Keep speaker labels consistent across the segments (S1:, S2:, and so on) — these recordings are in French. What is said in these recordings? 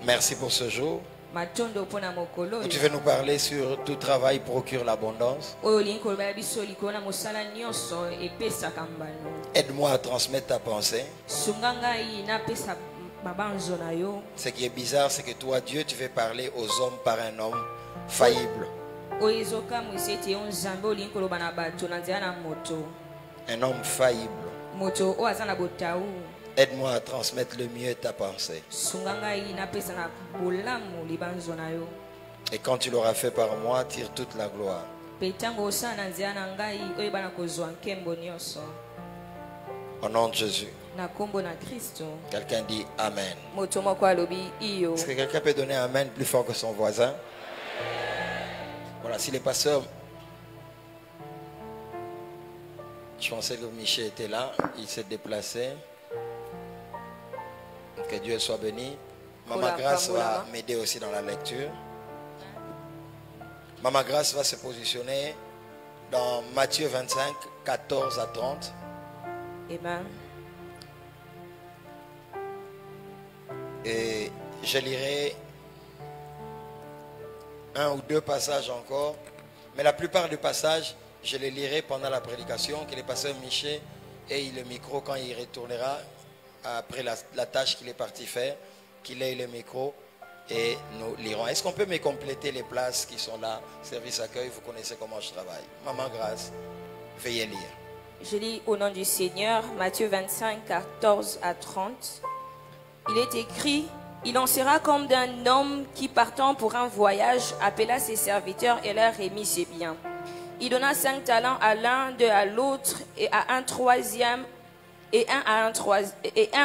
S1: Merci pour ce jour. Tu veux nous parler sur tout travail procure l'abondance. Aide-moi à transmettre ta pensée. Ce qui est bizarre, c'est que toi, Dieu, tu veux parler aux hommes par un homme faillible. Un homme faillible. Aide-moi à transmettre le mieux ta pensée. Et quand tu l'auras fait par moi, tire toute la gloire. Au nom de Jésus. Quelqu'un dit Amen. Est-ce que quelqu'un peut donner Amen plus fort que son voisin? Voilà, si les pasteurs... Je pensais que Michel était là, il s'est déplacé. Que Dieu soit béni. Maman Grâce va m'aider aussi dans la lecture. Maman Grâce va se positionner dans Matthieu 25, 14 à 30.
S2: Amen.
S1: Et je lirai un ou deux passages encore. Mais la plupart des passages, je les lirai pendant la prédication, que le pasteur Michel ait le micro quand il retournera après la tâche qu'il est parti faire, qu'il ait le micro et nous lirons. Est-ce qu'on peut me compléter les places qui sont là? Service accueil, vous connaissez comment je travaille. Maman Grâce, veuillez lire.
S2: Je lis au nom du Seigneur, Matthieu 25, 14 à 30. Il est écrit, il en sera comme d'un homme qui partant pour un voyage appela ses serviteurs et leur remit ses biens. Il donna 5 talents à l'un, 2 à l'autre et à un troisième et un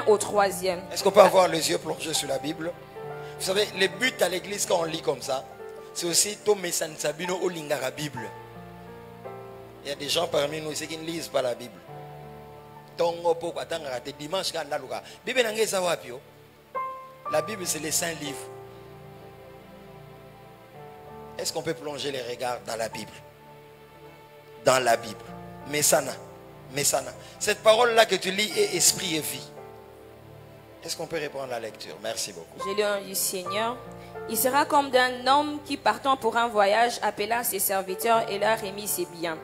S2: au troisième.
S1: Est-ce qu'on peut avoir les yeux plongés sur la Bible? Vous savez, le but à l'église quand on lit comme ça, c'est aussi Tomé San Sabino Olingara Bible. Il y a des gens parmi nous qui ne lisent pas la Bible. La Bible, c'est les saints livres. Est-ce qu'on peut plonger les regards dans la Bible? Dans la Bible. Messana. Cette parole-là que tu lis est esprit et vie. Est-ce qu'on peut reprendre la lecture? Merci beaucoup.
S2: Je lis au nom du Seigneur. Il sera comme d'un homme qui partant pour un voyage appela ses serviteurs et leur remit ses biens.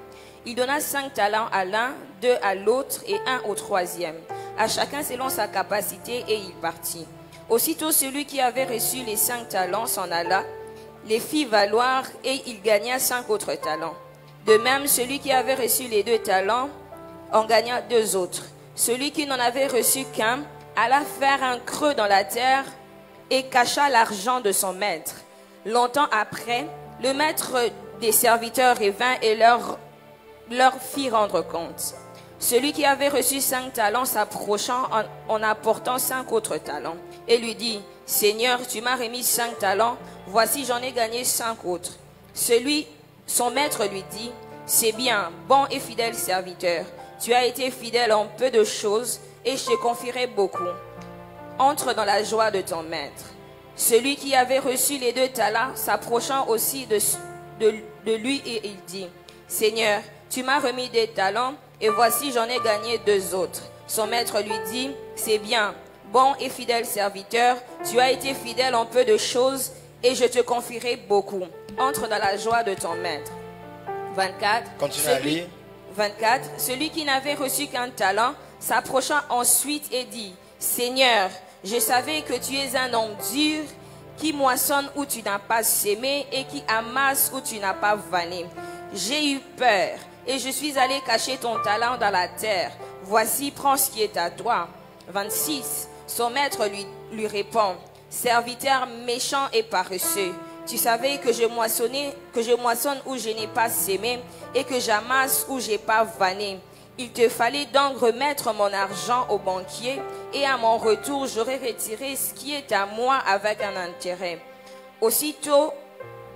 S2: Il donna 5 talents à l'un, 2 à l'autre et 1 au troisième. À chacun selon sa capacité et il partit. Aussitôt celui qui avait reçu les 5 talents s'en alla, les fit valoir et il gagna 5 autres talents. De même, celui qui avait reçu les 2 talents en gagna 2 autres. Celui qui n'en avait reçu qu'un alla faire un creux dans la terre et cacha l'argent de son maître. Longtemps après, le maître des serviteurs revint et leur fit rendre compte. Celui qui avait reçu 5 talents s'approchant en apportant 5 autres talents et lui dit, « Seigneur, tu m'as remis 5 talents, voici j'en ai gagné 5 autres. » Son maître lui dit, « C'est bien, bon et fidèle serviteur. Tu as été fidèle en peu de choses et je te confierai beaucoup. Entre dans la joie de ton maître. » Celui qui avait reçu les 2 talents s'approchant aussi de lui et il dit, « Seigneur, tu m'as remis des talents et voici j'en ai gagné 2 autres. » Son maître lui dit, « C'est bien, bon et fidèle serviteur. Tu as été fidèle en peu de choses et je te confierai beaucoup. Entre dans la joie de ton maître. » 24.
S1: Continue à lire.
S2: 24. Celui qui n'avait reçu qu'un talent s'approcha ensuite et dit, « Seigneur, je savais que tu es un homme dur, qui moissonne où tu n'as pas sémé et qui amasse où tu n'as pas vanné. J'ai eu peur et je suis allé cacher ton talent dans la terre. Voici, prends ce qui est à toi. » 26. Son maître lui répond, « Serviteur méchant et paresseux, tu savais que je moissonne où je n'ai pas sémé et que j'amasse où je n'ai pas vanné. Il te fallait donc remettre mon argent au banquier et à mon retour, j'aurais retiré ce qui est à moi avec un intérêt. Aussitôt,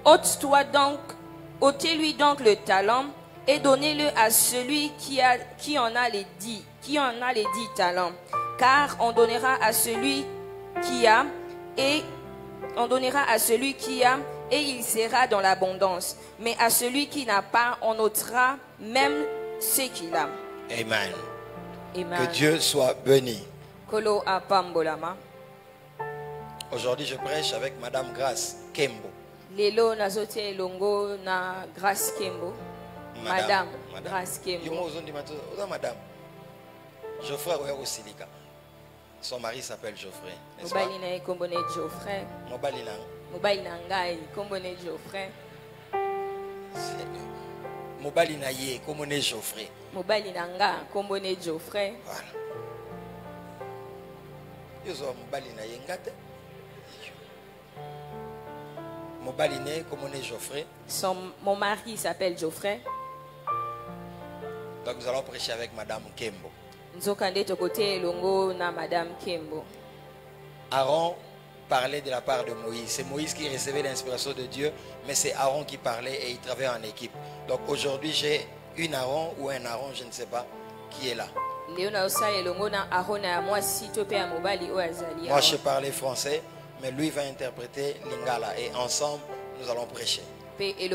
S2: ôtez-lui donc le talent et donnez-le à celui qui en a les 10 talents. Car on donnera à celui qui a et il sera dans l'abondance. Mais à celui qui n'a pas, on ôtera même ce qu'il a.
S1: Amen.
S2: Amen.
S1: Que Dieu soit béni.
S2: Kolo apambolama.
S1: Aujourd'hui, je prêche avec Madame Grace Kembo.
S2: Lelo nazote longo na Grace Kembo. Madame Grace Kembo.
S1: Madame. Geoffrey Osilika. Son mari s'appelle Geoffrey.
S2: Mobali na kombone Geoffrey. Mobali na ngai kombone Geoffrey.
S1: Mobali na ye kombone Geoffrey.
S2: Mobali na nga kombone Geoffrey.
S1: Voilà. Yozo mobali na ye ngate. Mobali na kombone Geoffrey.
S2: Mon mari s'appelle Geoffrey.
S1: Donc nous allons prêcher avec Madame Kembo.
S2: Nzokande tokote longo na Madame Kembo.
S1: Aaron parlait de la part de Moïse. C'est Moïse qui recevait l'inspiration de Dieu, mais c'est Aaron qui parlait et il travaillait en équipe. Donc aujourd'hui, j'ai une Aaron ou un Aaron, je ne sais pas, qui est là. Moi, je parlais français, mais lui va interpréter Lingala et ensemble, nous allons prêcher. Est-ce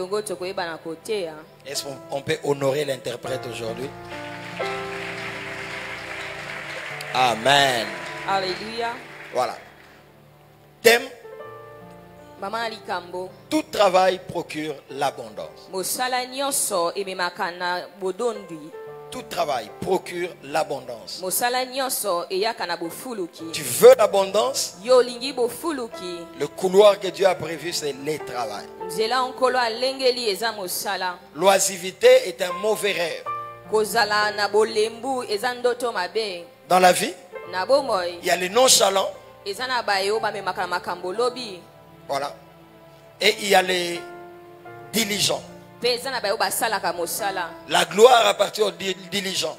S1: qu'on peut honorer l'interprète aujourd'hui? Amen.
S2: Alléluia.
S1: Voilà. Thème.
S2: Maman Likambo.
S1: Tout travail procure l'abondance. Tout travail procure l'abondance. Tu veux l'abondance? Le couloir que Dieu a prévu, c'est le travail. L'oisivité est un mauvais rêve. Dans la vie, il y a les nonchalants. Voilà. Et il y a les diligents. La gloire appartient aux diligents.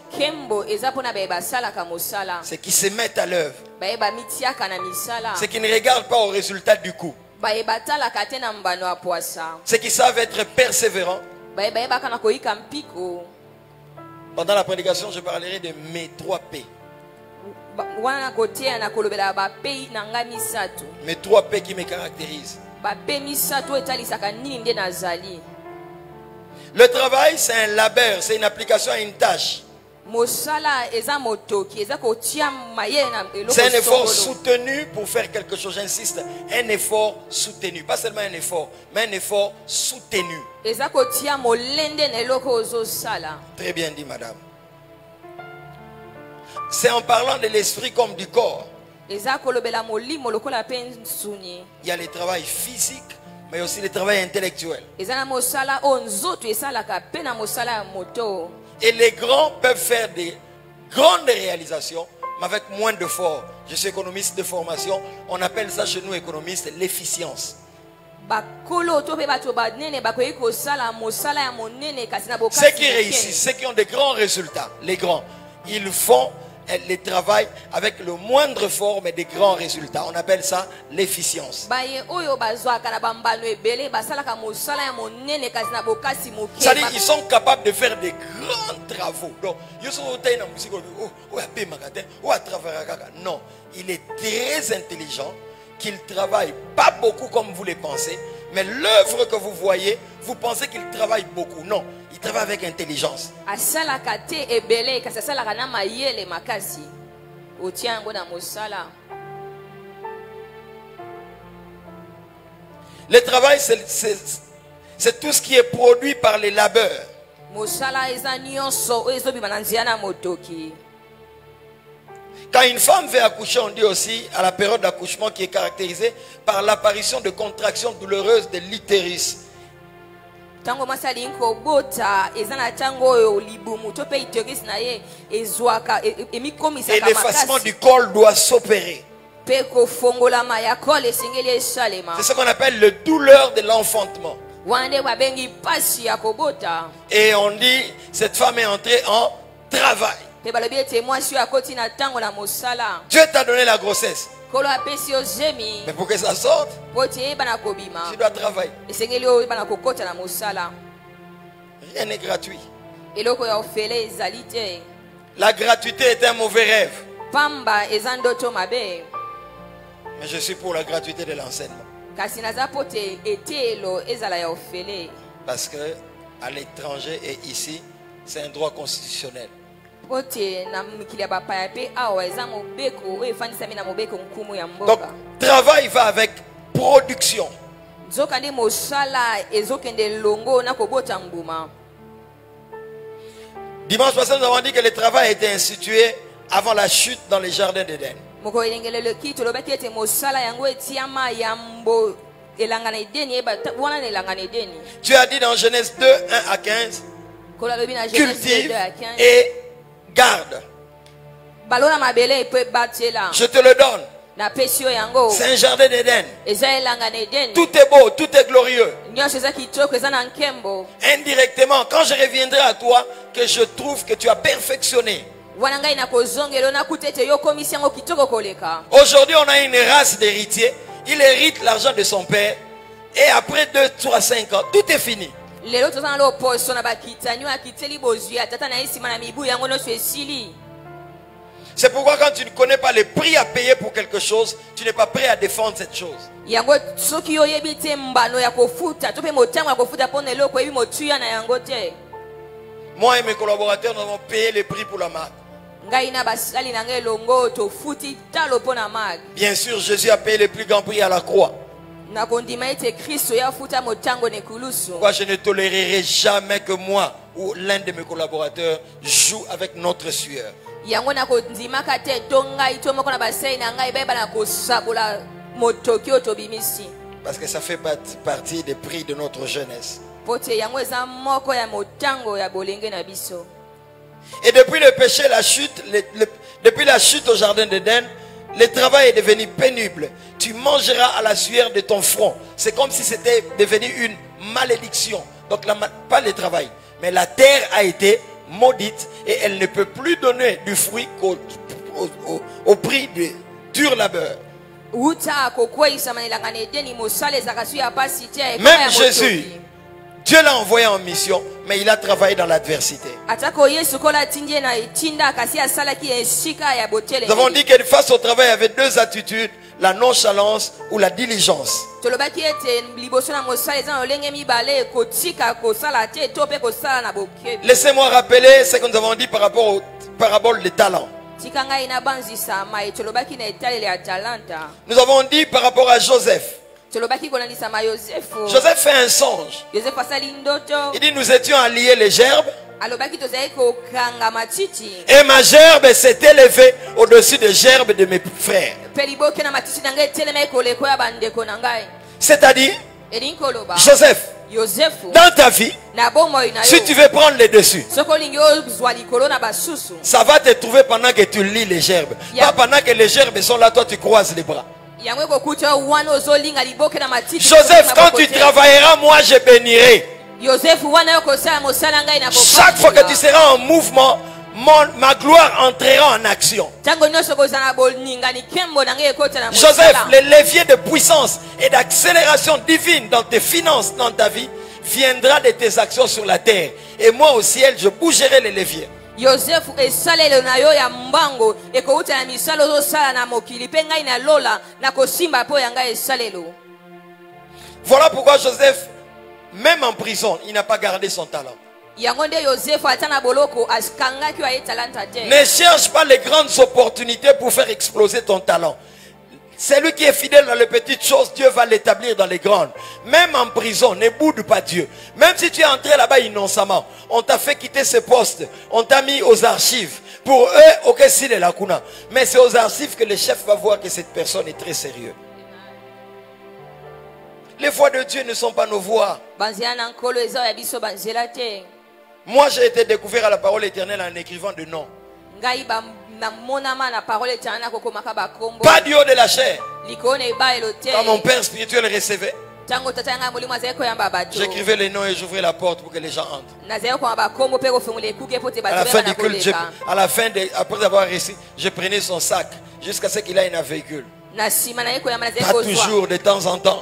S1: Ceux qui se mettent à l'œuvre. Ceux qui ne regardent pas au résultat du coup. Ceux qui savent être persévérants. Pendant la prédication, je parlerai de mes 3 P. Mes 3 P qui me caractérisent. Le travail, c'est un labeur, c'est une application à une tâche. C'est un effort soutenu pour faire quelque chose, j'insiste. Un effort soutenu, pas seulement un effort, mais un effort soutenu. Très bien dit, madame. C'est en parlant de l'esprit comme du corps. Il y a le travail physique, mais aussi le travail intellectuel. Et les grands peuvent faire des grandes réalisations, mais avec moins d'efforts. Je suis économiste de formation. On appelle ça chez nous, économistes, l'efficience. Ceux qui réussissent, ceux qui ont des grands résultats, les grands, ils font les travail avec le moindre effort mais des grands résultats. On appelle ça l'efficience. C'est-à-dire qu'ils sont capables de faire des grands travaux. Donc, non, il est très intelligent, qu'il travaille pas beaucoup comme vous le pensez, mais l'œuvre que vous voyez, vous pensez qu'il travaille beaucoup. Non, il travaille avec intelligence. Le travail, c'est tout ce qui est produit par les labeurs. Quand une femme veut accoucher, on dit aussi à la période d'accouchement qui est caractérisée par l'apparition de contractions douloureuses de l'utérus. Et l'effacement du col doit s'opérer. C'est ce qu'on appelle le douleur de l'enfantement. Et on dit, cette femme est entrée en travail. Dieu t'a donné la grossesse. Mais pour que ça sorte, tu dois travailler. Rien n'est gratuit. La gratuité est un mauvais rêve. Mais je suis pour la gratuité de l'enseignement. Parce que à l'étranger et ici, c'est un droit constitutionnel. Donc, travail va avec production. Dimanche passé, nous avons dit que le travail a été institué avant la chute dans les jardins d'Éden. Tu as dit dans Genèse 2, 1 à 15, cultive et garde. Je te le donne. C'est un jardin d'Éden. Tout est beau, tout est glorieux. Indirectement, quand je reviendrai à toi, que je trouve que tu as perfectionné. Aujourd'hui, on a une race d'héritiers. Il hérite l'argent de son père. Et après 2, 3, 5 ans, tout est fini. C'est pourquoi quand tu ne connais pas les prix à payer pour quelque chose, tu n'es pas prêt à défendre cette chose. Moi et mes collaborateurs, nous avons payé les prix pour la marque. Bien sûr, Jésus a payé le plus grand prix à la croix. Pourquoi je ne tolérerai jamais que moi ou l'un de mes collaborateurs joue avec notre sueur. Parce que ça fait partie des prix de notre jeunesse. Et depuis le péché, la chute, depuis la chute au jardin d'Éden, le travail est devenu pénible. Tu mangeras à la sueur de ton front. C'est comme si c'était devenu une malédiction. Donc pas le travail, mais la terre a été maudite et elle ne peut plus donner du fruit au prix de dur labeur. Même Jésus, Dieu l'a envoyé en mission, mais il a travaillé dans l'adversité. Nous avons dit que face au travail, il y avait deux attitudes, la nonchalance ou la diligence. Laissez-moi rappeler ce que nous avons dit par rapport aux paraboles des talents. Nous avons dit par rapport à Joseph. Joseph fait un songe. Il dit, nous étions à lier les gerbes. Et ma gerbe s'est élevée au-dessus des gerbes de mes frères. C'est-à-dire, Joseph, dans ta vie, si tu veux prendre les dessus, ça va te trouver pendant que tu lis les gerbes. Pas pendant que les gerbes sont là, toi tu croises les bras. Joseph, quand tu travailleras, moi je bénirai. Chaque fois que tu seras en mouvement, ma gloire entrera en action. Joseph, le levier de puissance et d'accélération divine dans tes finances, dans ta vie, viendra de tes actions sur la terre. Et moi au ciel, je bougerai les leviers. Voilà pourquoi Joseph, même en prison, il n'a pas gardé son talent. Ne cherche pas les grandes opportunités pour faire exploser ton talent. Celui qui est fidèle dans les petites choses, Dieu va l'établir dans les grandes. Même en prison, ne boude pas Dieu. Même si tu es entré là-bas innocemment, on t'a fait quitter ce poste, on t'a mis aux archives. Pour eux, ok, c'est la lacuna. Mais c'est aux archives que le chef va voir que cette personne est très sérieuse. Les voix de Dieu ne sont pas nos voix. Moi, j'ai été découvert à la parole éternelle en écrivant de noms. Pas du haut de la chair. Quand mon père spirituel recevait, j'écrivais les noms et j'ouvrais la porte pour que les gens entrent. À la fin du culte, après avoir réussi, je prenais son sac jusqu'à ce qu'il ait un véhicule. Pas toujours, de temps en temps.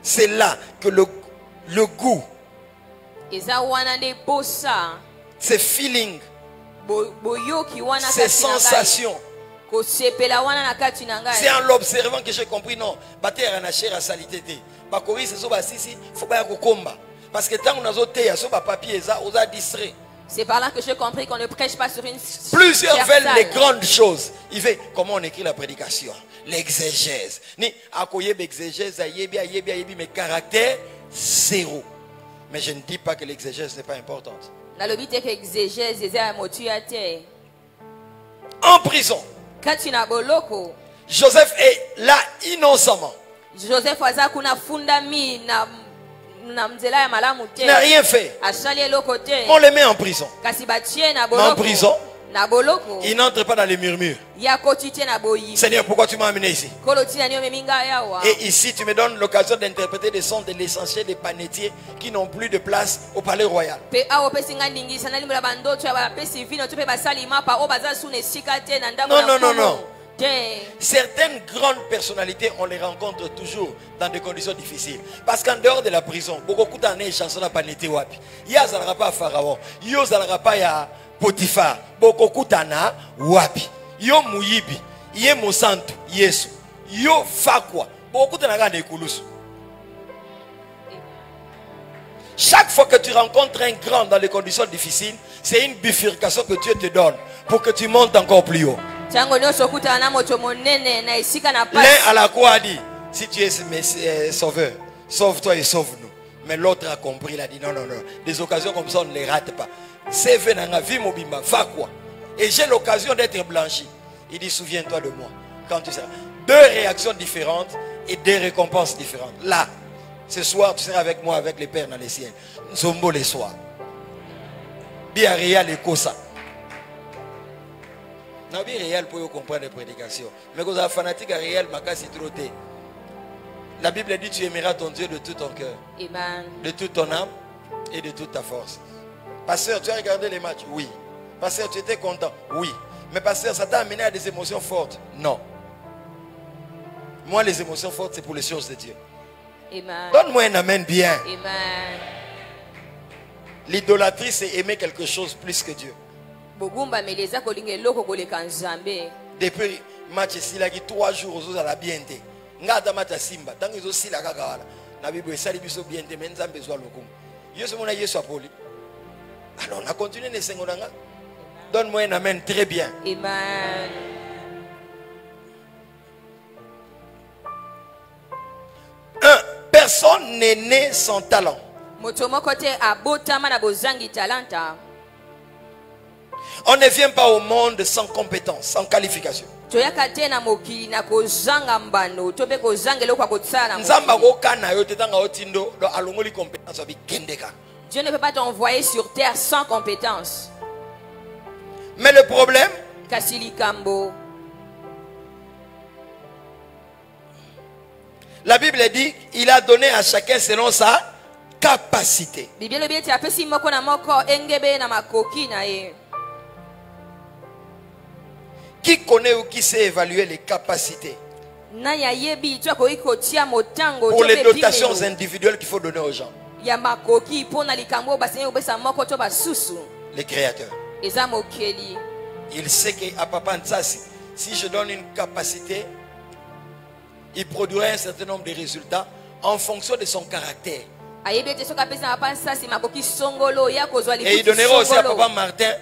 S1: C'est là que le goût, ces feelings, ces sensations, c'est en l'observant que j'ai compris non. Parce que tant qu'on a zoté, sur papier, on a distrait.
S2: C'est par là que j'ai compris qu'on ne prêche pas sur une...
S1: Plusieurs veulent
S2: salle.
S1: les grandes choses. Il fait comment on écrit la prédication. L'exégèse. Ni akoyeb exégèse, ayebi, mais caractère zéro. Mais je ne dis pas que l'exégèse n'est pas importante. En prison, Joseph est là innocemment.
S2: Joseph waza kuna funda mi na mzela ya malamu te.
S1: Il n'a rien fait.
S2: Ashali eloko te.
S1: On le met en prison.
S2: Kasi batie na
S1: Mais
S2: boloko.
S1: en prison,
S2: Na boloko.
S1: il n'entre pas dans les murmures.
S2: Ya kotite na boyi.
S1: Seigneur, pourquoi tu m'as amené ici?
S2: Koloti na niome minga yawa.
S1: Et ici, tu me donnes l'occasion d'interpréter des sons de l'essentiel des panetiers qui n'ont plus de place au palais royal.
S2: Pe awo pesi ngandingi sana limula bandoto ya ba pesi vino tu pe basali mapa o baza sune sika te na ndambo na.
S1: Non.
S2: Te.
S1: Certaines grandes personnalités, on les rencontre toujours dans des conditions difficiles. Parce qu'en dehors de la prison, beaucoup d'années, chansons la panité wapi. Ya zalara pas Pharaon, yo zalara pas ya Potiphar, beaucoup d'ana wapi. Yo muyibi, ye mosantu, yesu. Yo fakwa, beaucoup d'ana de kulusu. Chaque fois que tu rencontres un grand dans les conditions difficiles, c'est une bifurcation que Dieu te donne pour que tu montes encore plus haut. L'un à la croix a dit, si tu es sauveur, sauve-toi et sauve-nous. Mais l'autre a compris, il a dit non. Des occasions comme ça, on ne les rate pas. C'est venanga, vie mobimba, va quoi. Et j'ai l'occasion d'être blanchi. Il dit, souviens-toi de moi. Quand tu seras. Deux réactions différentes et deux récompenses différentes. Là, ce soir, tu seras avec moi, avec les pères dans les ciels. Zombo les soirs. Bien réel et cosa. Non, bien réel pour comprendre les prédications. Mais quand vous êtes fanatique à réel, la Bible dit tu aimeras ton Dieu de tout ton cœur, de toute ton âme et de toute ta force. Pasteur, tu as regardé les matchs? Oui. Pasteur, tu étais content? Oui. Mais pasteur, ça t'a amené à des émotions fortes? Non. Moi, les émotions fortes, c'est pour les choses de Dieu. Donne-moi un amen bien. L'idolâtrie, c'est aimer quelque chose plus que Dieu. Depuis match ici, il y a 3 jours aux la bien. Ngata mata simba, tant qu'ils ont si la kaka na bibo esali biso bien te mais nzambe zwa lokumu. Yesu mona Yesu apoli. Alors on a continué les sengolanga. Donne-moi un amen très bien.
S2: Amen.
S1: Personne n'est né sans talent. On ne vient pas au monde sans compétence, sans qualification.
S2: Dieu ne peut pas t'envoyer sur terre sans compétence.
S1: Mais le problème, la Bible dit il a donné à chacun selon sa capacité. Qui connaît ou qui sait évaluer les capacités pour les dotations individuelles qu'il faut donner aux gens? Les créateurs. Il sait qu'à Papa Ntsasi, si je donne une capacité, il produira un certain nombre de résultats en fonction de son caractère. Et il donnera aussi à Papa Martin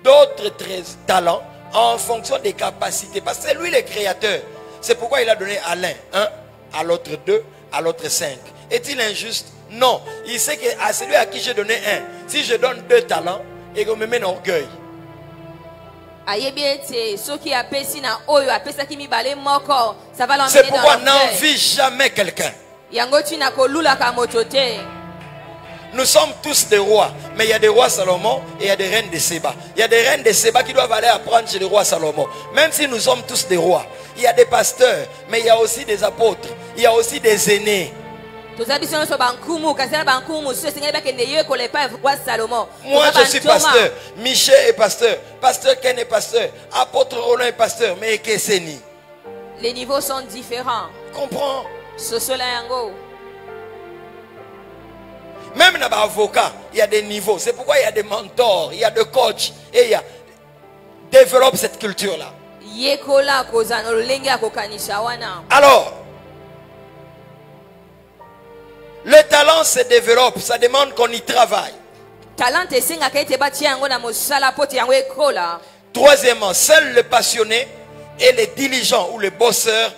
S1: d'autres talents en fonction des capacités. Parce que c'est lui le créateur. C'est pourquoi il a donné à l'un 1, à l'autre 2, à l'autre 5. Est-il injuste? Non. Il sait qu'à celui à qui j'ai donné 1, si je donne 2 talents, et qu'on me met en orgueil. C'est pourquoi n'envie jamais quelqu'un. Nous sommes tous des rois, mais il y a des rois Salomon et il y a des reines de Séba. Il y a des reines de Séba qui doivent aller apprendre chez le roi Salomon. Même si nous sommes tous des rois, il y a des pasteurs, mais il y a aussi des apôtres, il y a aussi des aînés. Moi je suis pasteur, Michel est pasteur, pasteur Ken est pasteur, apôtre Roland est pasteur, mais Keseni.
S2: Les niveaux sont différents.
S1: Comprends? Même dans les avocats, il y a des niveaux. C'est pourquoi il y a des mentors, il y a des coachs. Et il y a... Développe cette culture-là. Alors, Le talent se développe, ça demande qu'on y travaille.
S2: Talent esengaka ete batia yango na mosala po te yango ekola.
S1: Troisièmement, seuls les passionnés et les diligents ou les bosseurs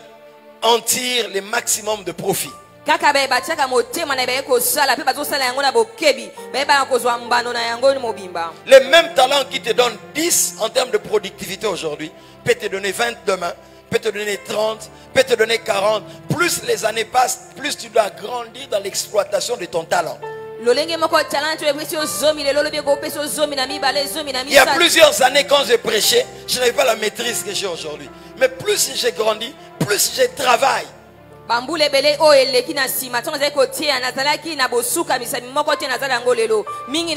S1: en tirent le maximum de profit.
S2: Kaka be batiaka motema na be kosala pe bazosala yango na bokebi be ba kozwa mbano na yango mobimba.
S1: Le même talent qui te donne 10 en termes de productivité aujourd'hui peut te donner 20 demain, peut te donner 30, peut te donner 40. Plus les années passent, plus tu dois grandir dans l'exploitation de ton talent. Il y a plusieurs années quand j'ai prêché, je n'avais pas la maîtrise que j'ai aujourd'hui. Mais plus j'ai grandi, plus je travaille.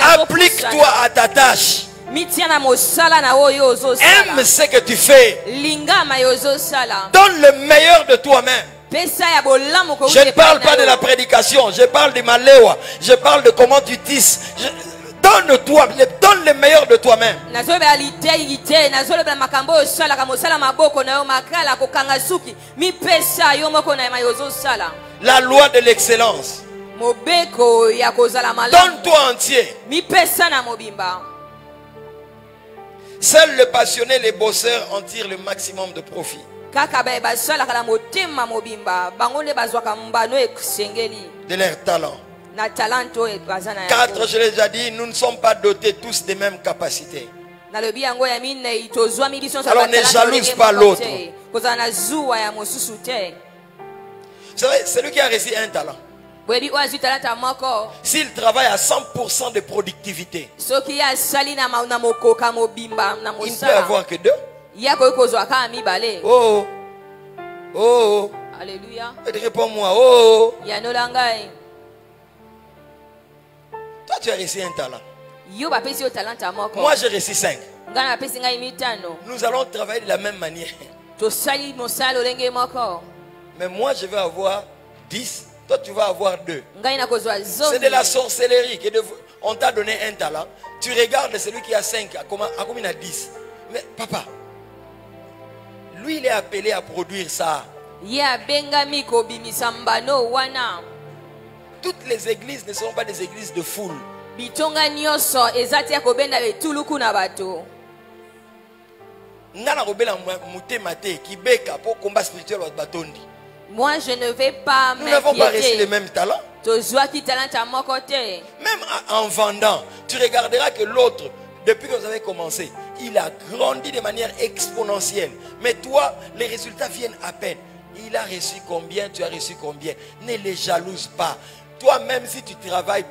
S1: Applique-toi à ta tâche. Aime ce que tu fais. Donne le meilleur de toi-même. Je ne parle pas de la prédication, je parle de ma lewa, je parle de comment tu tisses. Donne-toi, donne le meilleur de toi-même. La loi de l'excellence. Donne-toi entier. Seuls les passionnés, les bosseurs en tirent le maximum de profit. 4, de leur talent. 4, je l'ai déjà dit, nous ne sommes pas dotés tous des mêmes capacités. Alors ne jalouse pas l'autre. Vous savez, celui qui a reçu un talent, s'il travaille à 100% de productivité, il ne peut avoir que 2. Oh, oh,
S2: alléluia.
S1: Réponds-moi. Oh, toi tu as reçu un talent. Moi j'ai reçu 5. Nous allons travailler de la même manière. Mais moi je vais avoir 10. Toi tu vas avoir 2. C'est de la sorcellerie. On t'a donné un talent. Tu regardes celui qui a 5. À combien il a 10. Mais papa, lui il est appelé à produire ça. Toutes les églises ne sont pas des églises de foule.
S2: Moi je ne vais pas
S1: Nous n'avons pas reçu les mêmes talents.
S2: Même
S1: en vendant, tu regarderas que l'autre, depuis que vous avez commencé, il a grandi de manière exponentielle. Mais toi, les résultats viennent à peine. Il a reçu combien, tu as reçu combien. Ne les jalouse pas. Toi, même si tu travailles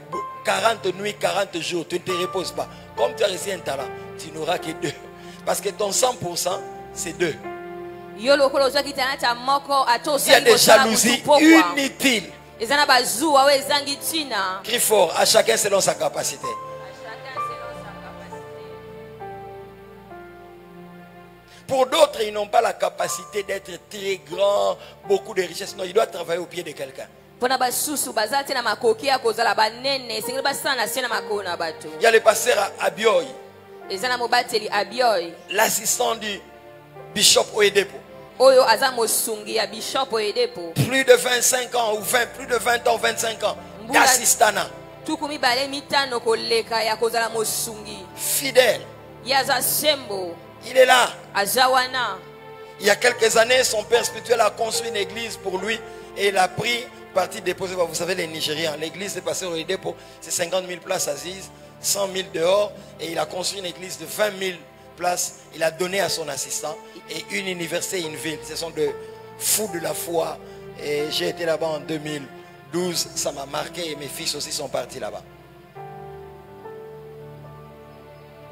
S1: 40 nuits, 40 jours, tu ne te reposes pas. Comme tu as reçu un talent, tu n'auras que 2. Parce que ton 100%, c'est 2. Il y a des jalousies inutiles. Crie fort, à chacun selon sa capacité. Pour d'autres, ils n'ont pas la capacité d'être très grands, beaucoup de richesses. Non, ils doivent travailler au pied de quelqu'un. Il y a le pasteur Abioy, l'assistant du bishop Oyedepo. Plus de 25 ans ou 20, plus de 20 ans, 25 ans d'assistanat. Fidèle. Il est là. Il y a quelques années, son père spirituel a construit une église pour lui et il a pris partie déposée. Vous savez, les Nigériens, l'église est passée au dépôt, c'est 50 000 places assises, 100 000 dehors, et il a construit une église de 20 000 places. Il a donné à son assistant et une université et une ville. Ce sont de fous de la foi. Et j'ai été là-bas en 2012, ça m'a marqué et mes fils aussi sont partis là-bas.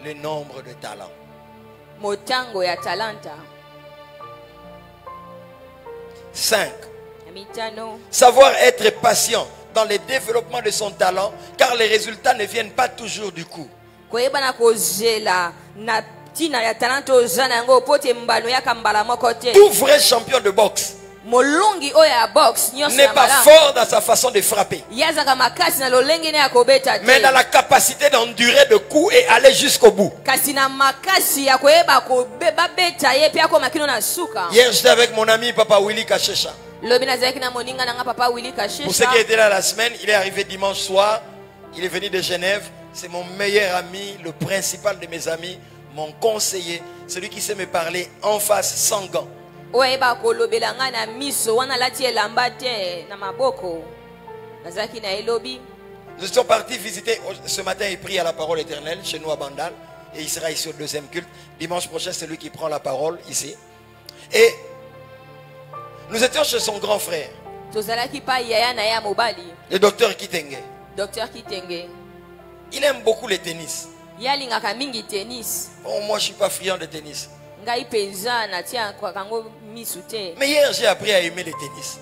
S1: Le nombre de talents.
S2: Motango ya talanta.
S1: 5. Savoir être patient dans le développement de son talent, car les résultats ne viennent pas toujours du coup. Tout vrai champion de boxe n'est pas fort dans sa façon de frapper, mais dans la capacité d'endurer de coups et aller jusqu'au bout. Hier j'étais avec mon ami Papa Willy Kachesha. Pour ceux qui étaient là la semaine, il est arrivé dimanche soir. Il est venu de Genève. C'est mon meilleur ami, le principal de mes amis, mon conseiller, celui qui sait me parler en face sans gants. Nous sommes partis visiter ce matin et prier à la parole éternelle chez nous à Bandal. Et il sera ici au deuxième culte. Dimanche prochain, c'est lui qui prend la parole ici. Et nous étions chez son grand frère, le docteur Kitenge. Il aime beaucoup le tennis. Oh, moi, je ne suis pas friand de tennis. Mais hier, j'ai appris à aimer le tennis.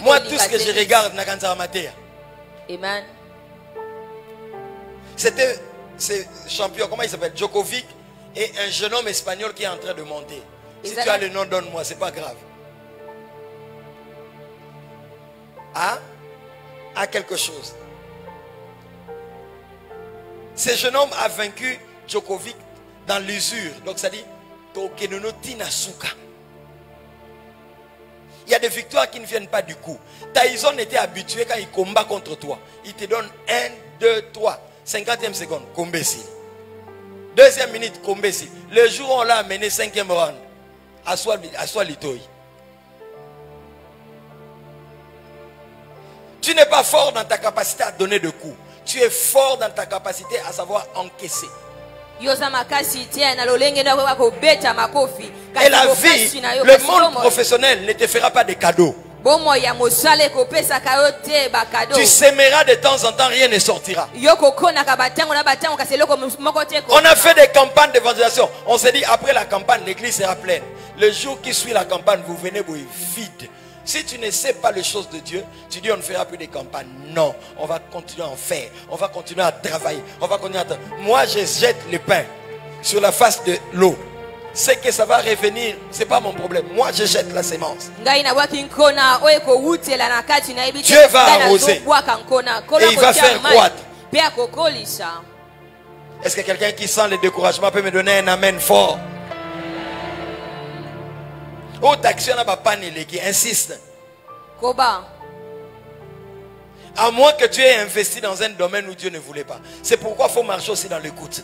S1: Moi, tout ce que je regarde, Amen. C'était ce champion, comment il s'appelle, Djokovic, et un jeune homme espagnol qui est en train de monter. Si tu as le nom, donne-moi, c'est pas grave. À quelque chose. Ce jeune homme a vaincu Djokovic dans l'usure. Donc ça dit il y a des victoires qui ne viennent pas du coup. Tyson était habitué quand il combat contre toi. Il te donne 1, 2, 3. 50e seconde, Kombesi. Deuxième minute, Kombesi. Le jour où on l'a amené 5e round, Aswa Litoy. Tu n'es pas fort dans ta capacité à donner de coups. Tu es fort dans ta capacité à savoir encaisser. Et la vie, le monde professionnel ne te fera pas de cadeaux. Tu sèmeras de temps en temps, rien ne sortira. On a fait des campagnes d'évangélisation. On s'est dit, après la campagne, l'église sera pleine. Le jour qui suit la campagne, vous venez, vous êtes vide. Si tu ne sais pas les choses de Dieu, tu dis on ne fera plus de campagne. Non, on va continuer à en faire. On va continuer à travailler. On va continuer à... Moi, je jette le pain sur la face de l'eau. C'est que ça va revenir, c'est pas mon problème. Moi, je jette la sémence. Dieu va arroser. Et il va faire croître. Est-ce que quelqu'un qui sent le découragement peut me donner un amen fort? Oh, t'action n'a pas panelé qui insiste. À moins que tu aies investi dans un domaine où Dieu ne voulait pas. C'est pourquoi il faut marcher aussi dans l'écoute.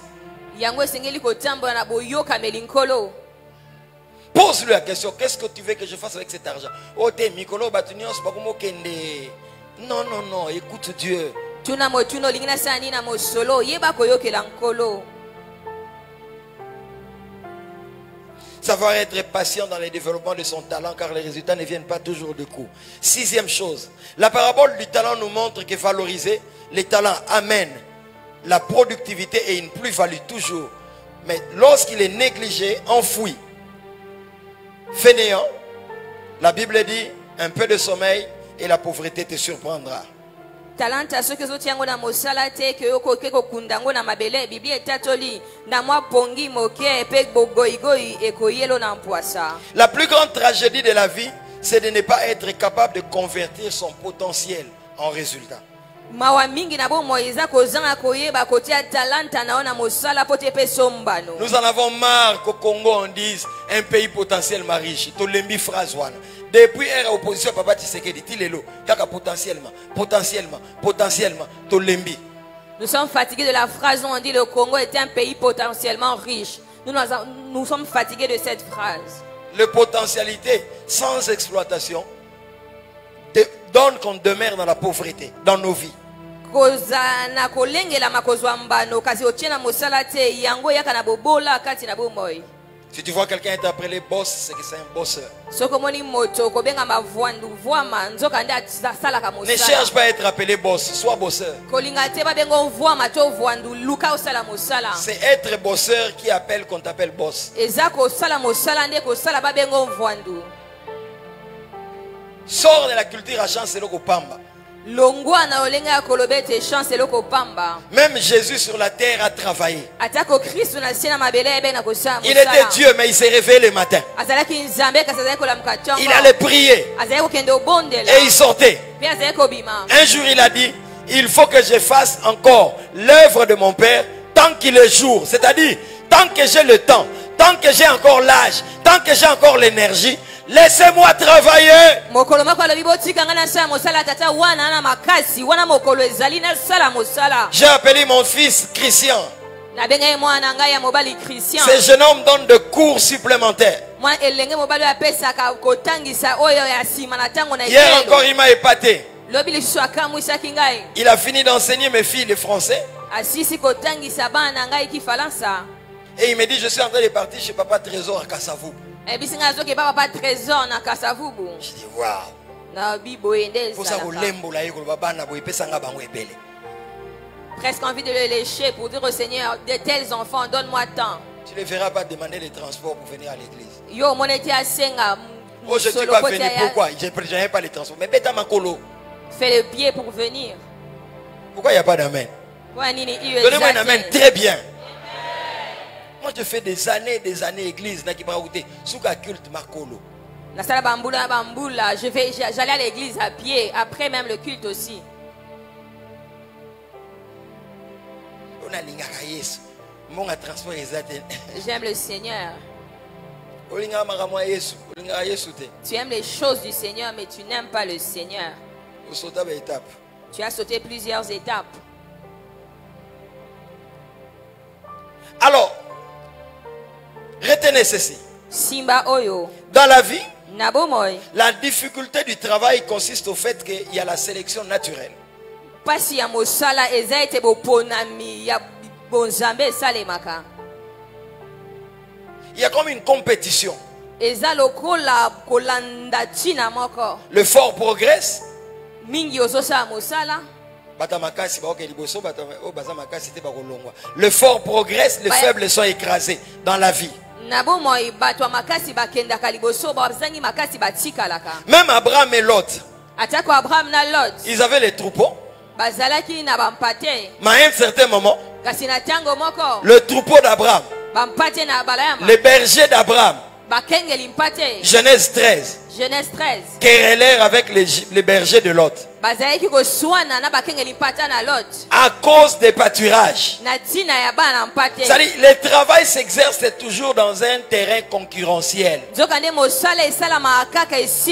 S1: Pose-lui la question, qu'est-ce que tu veux que je fasse avec cet argent? Oh, t'es Mikolo, non, non, non, écoute Dieu. Savoir être patient dans le développement de son talent, car les résultats ne viennent pas toujours de coup. Sixième chose, la parabole du talent nous montre que valoriser les talents amène la productivité et une plus-value toujours. Mais lorsqu'il est négligé, enfoui, fainéant, la Bible dit, un peu de sommeil et la pauvreté te surprendra. La plus grande tragédie de la vie, c'est de ne pas être capable de convertir son potentiel en résultat. Nous en avons marre qu'au Congo on dise un pays potentiellement riche. Depuis l'opposition, Papa Tshisekedi dit potentiellement, Tolembi.
S2: Nous sommes fatigués de la phrase où on dit le Congo est un pays potentiellement riche. Nous sommes fatigués de cette phrase.
S1: La potentialité sans exploitation donne qu'on demeure dans la pauvreté, dans nos vies. Si tu vois quelqu'un être appelé boss, c'est que c'est un bosseur. Ne cherche pas à être appelé boss, sois bosseur. C'est être bosseur qui appelle qu'on t'appelle boss. Sors de la culture à chance et le pamba. Même Jésus sur la terre a travaillé. Il était Dieu, mais il s'est réveillé le matin. Il allait prier et il sortait. Un jour il a dit, il faut que je fasse encore l'œuvre de mon Père tant qu'il est jour. C'est-à-dire, tant que j'ai le temps, tant que j'ai encore l'âge, tant que j'ai encore l'énergie, Laissez-moi travailler. J'ai appelé mon fils Christian. Ce jeune homme donne de cours supplémentaires. Hier encore, il m'a épaté. Il a fini d'enseigner mes filles le français. Et il me dit, je suis en train de partir chez Papa Trésor à Kassavou. Je dis, waouh.
S2: Presque envie de le lécher pour dire au Seigneur, de tels enfants, donne-moi tant.
S1: Tu ne le verras pas demander des transports pour venir à l'église.
S2: Oh,
S1: je ne suis pas venu. Pourquoi? Je ne n'ai pas les transports. Mais bêta ma colo.
S2: Fais le pied pour venir.
S1: Pourquoi il n'y a pas d'amen? Donnez-moi un amen très bien. Moi, je fais des années église. Souka culte ma colo.
S2: J'allais à l'église à pied, après même le culte aussi. J'aime le Seigneur. Tu aimes les choses du Seigneur, mais tu n'aimes pas le Seigneur. Tu as sauté plusieurs étapes.
S1: Alors, retenez ceci.
S2: Simba Oyo.
S1: Dans la vie,
S2: la
S1: difficulté du travail consiste au fait qu'il y a la sélection naturelle. Il y a comme une compétition. Le fort progresse. Le fort progresse, les faibles sont écrasés dans la vie. Même Abraham et Lot, ils avaient les troupeaux. Mais à un certain moment, le troupeau d'Abraham, les bergers d'Abraham, Genèse 13, querellèrent avec les bergers de Lot à cause des pâturages. C'est-à-dire, le travail s'exerce toujours dans un terrain concurrentiel.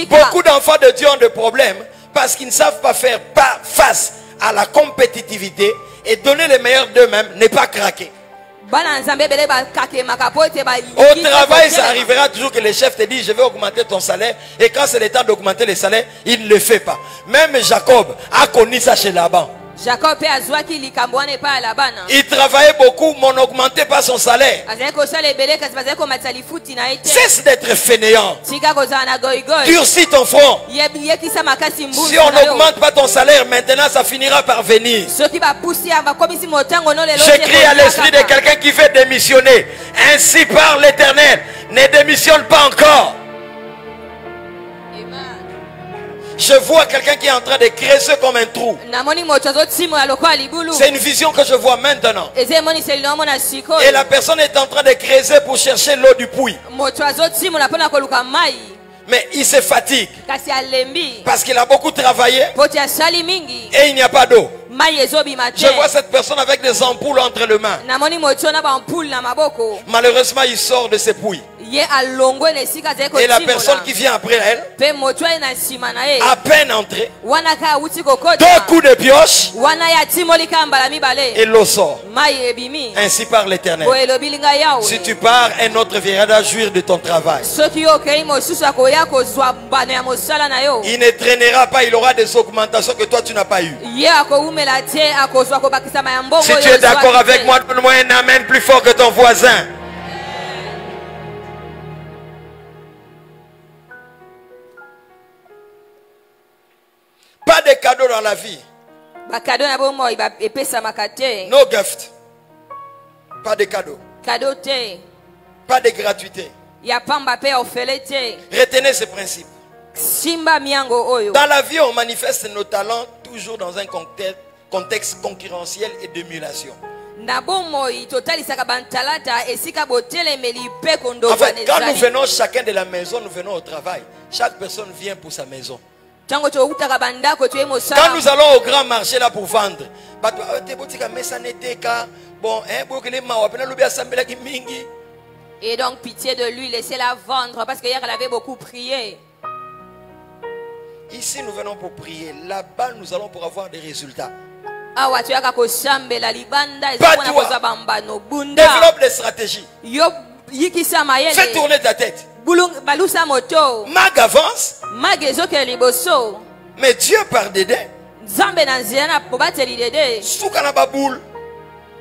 S1: Beaucoup d'enfants de Dieu ont des problèmes parce qu'ils ne savent pas faire face à la compétitivité et donner le meilleur d'eux-mêmes, n'est pas craquer. Au travail, ça arrivera toujours que le chef te dit, je vais augmenter ton salaire. Et quand c'est le temps d'augmenter le salaire, il ne le fait pas. Même Jacob a connu ça chez Laban. Il travaillait beaucoup, mais on n'augmentait pas son salaire. Cesse d'être fainéant. Durcis ton front. Si on n'augmente pas ton salaire, maintenant ça finira par venir. J'écris à l'esprit de quelqu'un qui veut démissionner. Ainsi parle l'Éternel. Ne démissionne pas encore. Je vois quelqu'un qui est en train de creuser comme un trou. C'est une vision que je vois maintenant. Et la personne est en train de creuser pour chercher l'eau du puits. Mais il se fatigue parce qu'il a beaucoup travaillé et il n'y a pas d'eau. Je vois cette personne avec des ampoules entre les mains. Malheureusement, il sort de ses puits. Et la personne qui vient après elle, à peine entrée, 2 coups de pioche et l'eau sort. Ainsi parle l'Éternel. Si tu pars, un autre viendra jouir de ton travail. Il ne traînera pas, il aura des augmentations que toi tu n'as pas eues. Si tu es d'accord avec moi, donne-moi un amen plus fort que ton voisin. Pas de cadeaux dans la vie. No gift. Pas de cadeaux. Pas de gratuité. Retenez ce principe. Dans la vie, on manifeste nos talents toujours dans un contexte concurrentiel et d'émulation. En fait, quand nous venons chacun de la maison, nous venons au travail. Chaque personne vient pour sa maison. Quand nous allons au grand marché là pour vendre,
S2: Et donc, pitié de lui, laissez-la vendre parce qu'hier, elle avait beaucoup prié.
S1: Ici, nous venons pour prier. Là-bas, nous allons pour avoir des résultats. Développe des stratégies. Fais tourner ta tête. Mag avance. Mais Dieu par Dédé. Soukana baboul.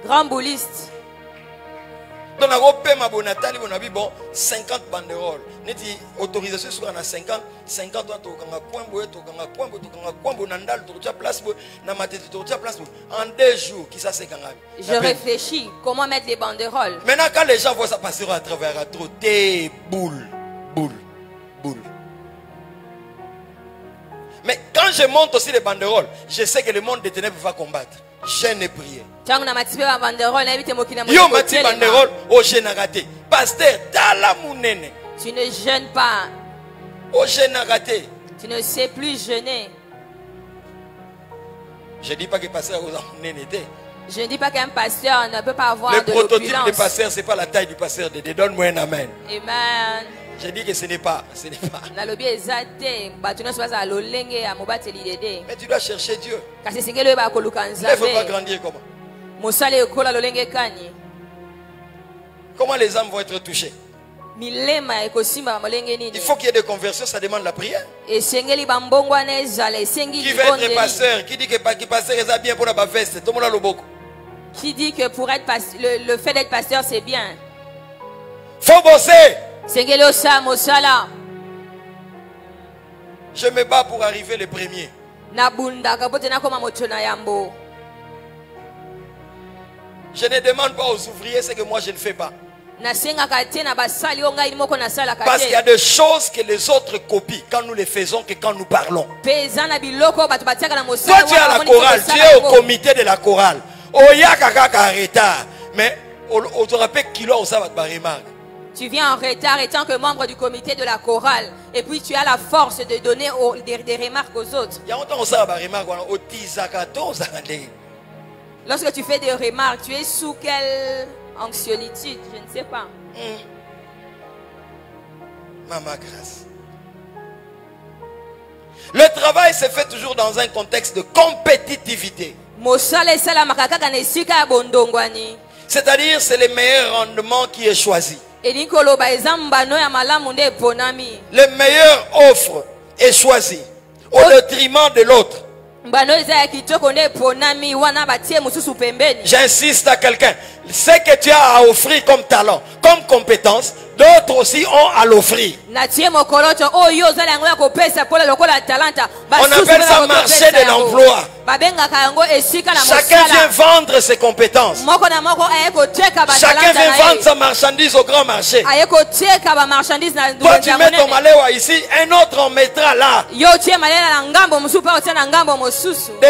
S2: Grand bouliste.
S1: Donc, bon, 50 banderoles. Neti autorisation sur 50, 50 ans, en 2 jours, qui ça c'est quand même.
S2: Je réfléchis, comment mettre les banderoles.
S1: Maintenant, quand les gens voient ça passer à travers, trop des boules, boules, boules. Mais quand je monte aussi les banderoles, je sais que le monde des ténèbres va combattre. Jeûne et prier. Yo mati banderole au jeûne raté. Pasteur, tala munene.
S2: Tu ne jeûnes pas.
S1: Au jeûne raté.
S2: Tu ne sais plus jeûner.
S1: Je ne dis pas que pasteur aux munene.
S2: Je ne dis pas qu'un pasteur ne peut pas avoir de l'opulence.
S1: Le prototype de pasteur, c'est pas la taille du pasteur. Donne-moi un amen.
S2: Amen.
S1: Je dis que ce n'est pas. Ce n'est pas. Mais tu dois chercher Dieu. Il ne faut pas grandir comment? Comment les âmes vont être touchées? Il faut qu'il y ait des conversions, ça demande la prière. Qui veut être pasteur? Qui dit que pasteur est bien pour la veste?
S2: Qui dit que pour être le fait d'être pasteur c'est bien?
S1: Faut bosser. Je me bats pour arriver le premier. Je ne demande pas aux ouvriers ce que moi je ne fais pas. Parce qu'il y a des choses que les autres copient quand nous les faisons que quand nous parlons. Toi tu es à la chorale, tu es au comité de la chorale. Mais on te rappelle qu'il a aussi remarque.
S2: Tu viens en retard étant que membre du comité de la chorale. Et puis tu as la force de donner des remarques aux autres. Lorsque tu fais des remarques, tu es sous quelle anxiolitude? Je ne sais pas.
S1: Maman grâce. Le travail se fait toujours dans un contexte de compétitivité. C'est-à-dire c'est le meilleur rendement qui est choisi. Le meilleur offre est choisi au détriment de l'autre. J'insiste à quelqu'un. Ce que tu as à offrir comme talent, comme compétence, d'autres aussi ont à l'offrir. On appelle ça marché de l'emploi. Chacun vient vendre ses compétences. Chacun vient vendre sa marchandise au grand marché. Toi tu mets ton maléwa ici, un autre en mettra là. De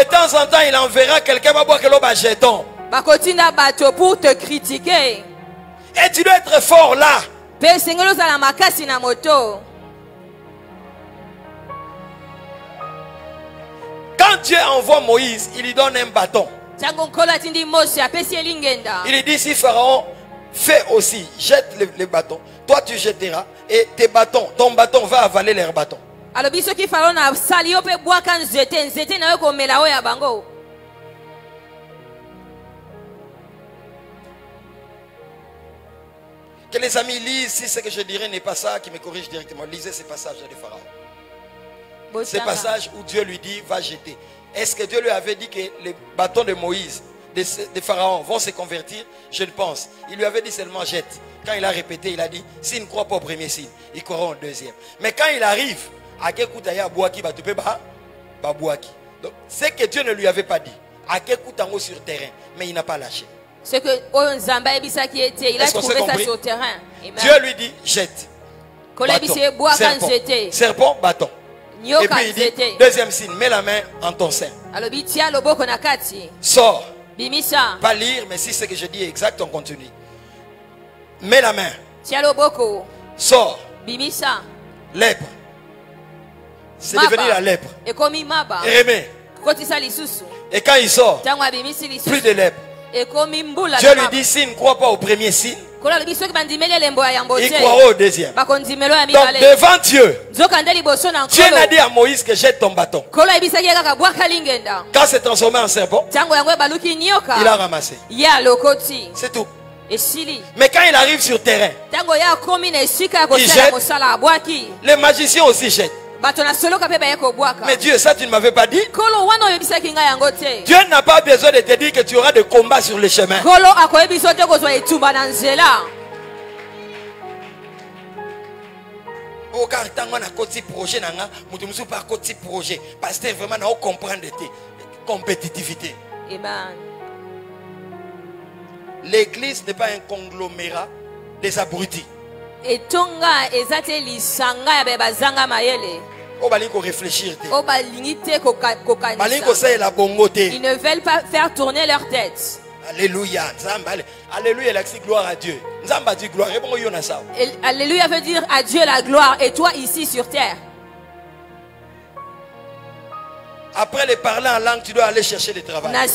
S1: temps en temps il enverra quelqu'un va boire que l'eau jeton.
S2: Pour te critiquer.
S1: Et tu dois être fort là. Quand Dieu envoie Moïse, il lui donne un bâton. Il lui dit si Pharaon fait aussi, jette les bâtons, toi tu jetteras et tes bâtons, ton bâton va avaler leurs bâtons. Que les amis lisent, si ce que je dirais n'est pas ça, qui me corrige directement. Lisez ces passages de Pharaon. Ces passages où Dieu lui dit, va jeter. Est-ce que Dieu lui avait dit que les bâtons de Moïse, de Pharaon, vont se convertir? Je le pense. Il lui avait dit seulement jette. Quand il a répété, il a dit, s'il ne croit pas au premier signe, il croira au deuxième. Mais quand il arrive, à quel coup t'as Bouaki, donc, c'est que Dieu ne lui avait pas dit. À quel coup t'as sur terrain, mais il n'a pas lâché.
S2: Ce que il a trouvé ça sur le terrain.
S1: Dieu lui dit jette. Bâton. Serpent, bâton. Et puis il dit deuxième signe, mets la main en ton sein. Sors. Pas lire, mais si ce que je dis est exact, on continue. Mets la main. Sors. Lèpre. C'est devenu la lèpre. Et remet. Et quand il sort, plus de lèpre. Dieu lui dit, s'il ne croit pas au premier signe, Il croira au deuxième. Donc devant Dieu, Dieu n'a dit à Moïse que jette ton bâton. Quand c'est transformé en serpent, il a ramassé. C'est tout. Mais quand il arrive sur terrain, il jette. Les magiciens aussi jettent. Mais Dieu, ça tu ne m'avais pas dit. Dieu n'a pas besoin de te dire que tu auras des combats sur le chemin. Pasteur, vraiment, on comprend de compétitivité. L'église n'est pas un conglomérat des abrutis.
S2: Ils ne veulent pas faire tourner leur tête.
S1: Alléluia. Alléluia, gloire à Dieu.
S2: Alléluia veut dire à Dieu la gloire et toi ici sur terre.
S1: Après les parler en langue, tu dois aller chercher le travail.
S2: Pourquoi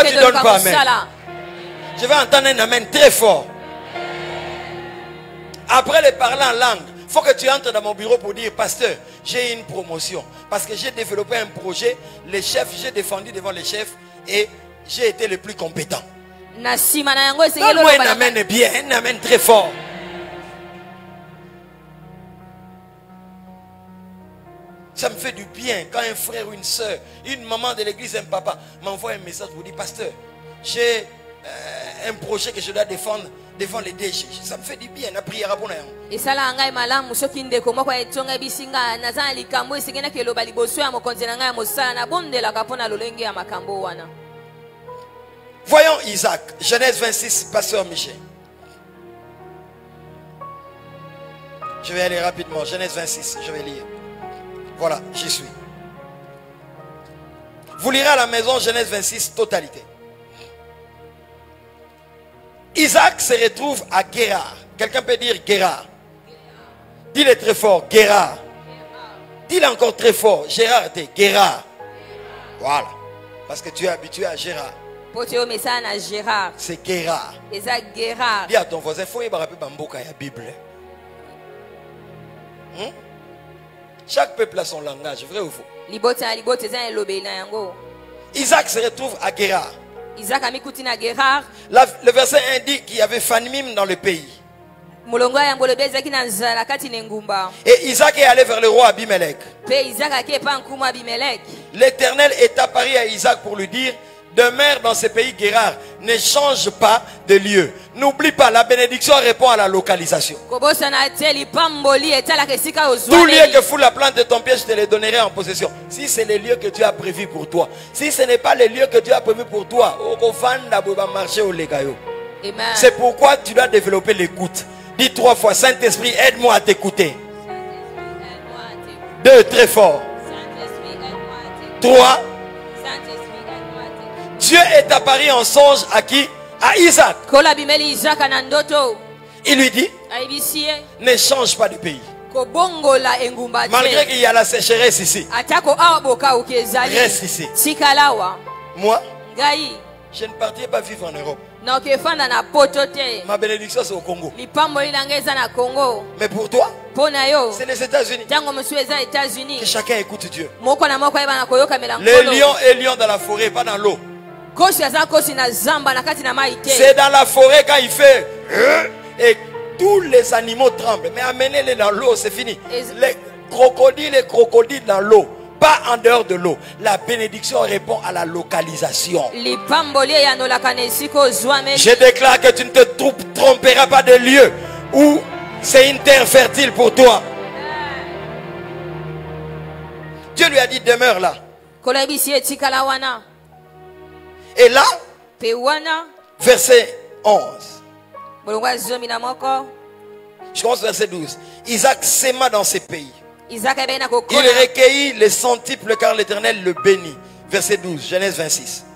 S2: tu
S1: ne donnes pas amen? Je vais entendre un amen très fort. Après les parler en langue, il faut que tu entres dans mon bureau pour dire, pasteur, j'ai une promotion. Parce que j'ai développé un projet, les chefs, j'ai défendu devant les chefs et j'ai été le plus compétent. Donne-moi un amen bien, un amen très fort. Ça me fait du bien quand un frère ou une soeur, une maman de l'église, un papa m'envoie un message pour dire, pasteur, j'ai un projet que je dois défendre devant les DG. Ça me fait du bien, la prière à bon
S2: et ça là ngai malamu soki ndeko moko etonga bisinga nazana likambo esengena ke loba liboso ya mokonzi na ngai mosala na bondela kapona lolenge ya makambo wana.
S1: Voyons Isaac, Genèse 26, pasteur Michel. Je vais aller rapidement, Genèse 26, je vais lire. Voilà, j'y suis. Vous lirez à la maison Genèse 26, totalité. Isaac se retrouve à Guérar. Quelqu'un peut dire Guérar. Dis-le très fort, Guérar. Dis-le encore très fort, Gérard, Guérar. Voilà. Parce que tu es habitué à Gérard. C'est Guérar. Dis à ton voisin, il faut y avoir la Bible. Chaque peuple a son langage, vrai ou faux? Isaac se retrouve à Guérar. Le verset indique qu'il y avait famine dans le pays. Et Isaac est allé vers le roi Abimelech. L'Éternel est apparu à Isaac pour lui dire, demeure dans ce pays Guérar, ne change pas de lieu. N'oublie pas, la bénédiction répond à la localisation. Tout lieu que fout la plante de ton pied, je te les donnerai en possession. Si c'est le lieu que Dieu a prévu pour toi. Si ce n'est pas le lieu que Dieu a prévu pour toi, c'est pourquoi tu dois développer l'écoute. Dis 3 fois, Saint-Esprit, aide-moi à t'écouter. 2, très fort. 3. Dieu est apparu en songe à qui? À Isaac. Il lui dit, ne change pas de pays. Malgré qu'il y a la sécheresse ici, reste ici. Moi, je ne partirai pas vivre en Europe. Ma bénédiction c'est au Congo. Mais pour toi, c'est les États-Unis. Que chacun écoute Dieu. Les lions et lions dans la forêt, pas dans l'eau. C'est dans la forêt quand il fait et tous les animaux tremblent. Mais amenez-les dans l'eau, c'est fini. Les crocodiles dans l'eau, pas en dehors de l'eau. La bénédiction répond à la localisation. Je déclare que tu ne te tromperas pas de lieu où c'est une terre fertile pour toi. Dieu lui a dit demeure là. Et là, verset 11. Je commence verset 12. Isaac sema dans ses pays. Il recueillit les centiples car l'Éternel le bénit. Verset 12, Genèse 26.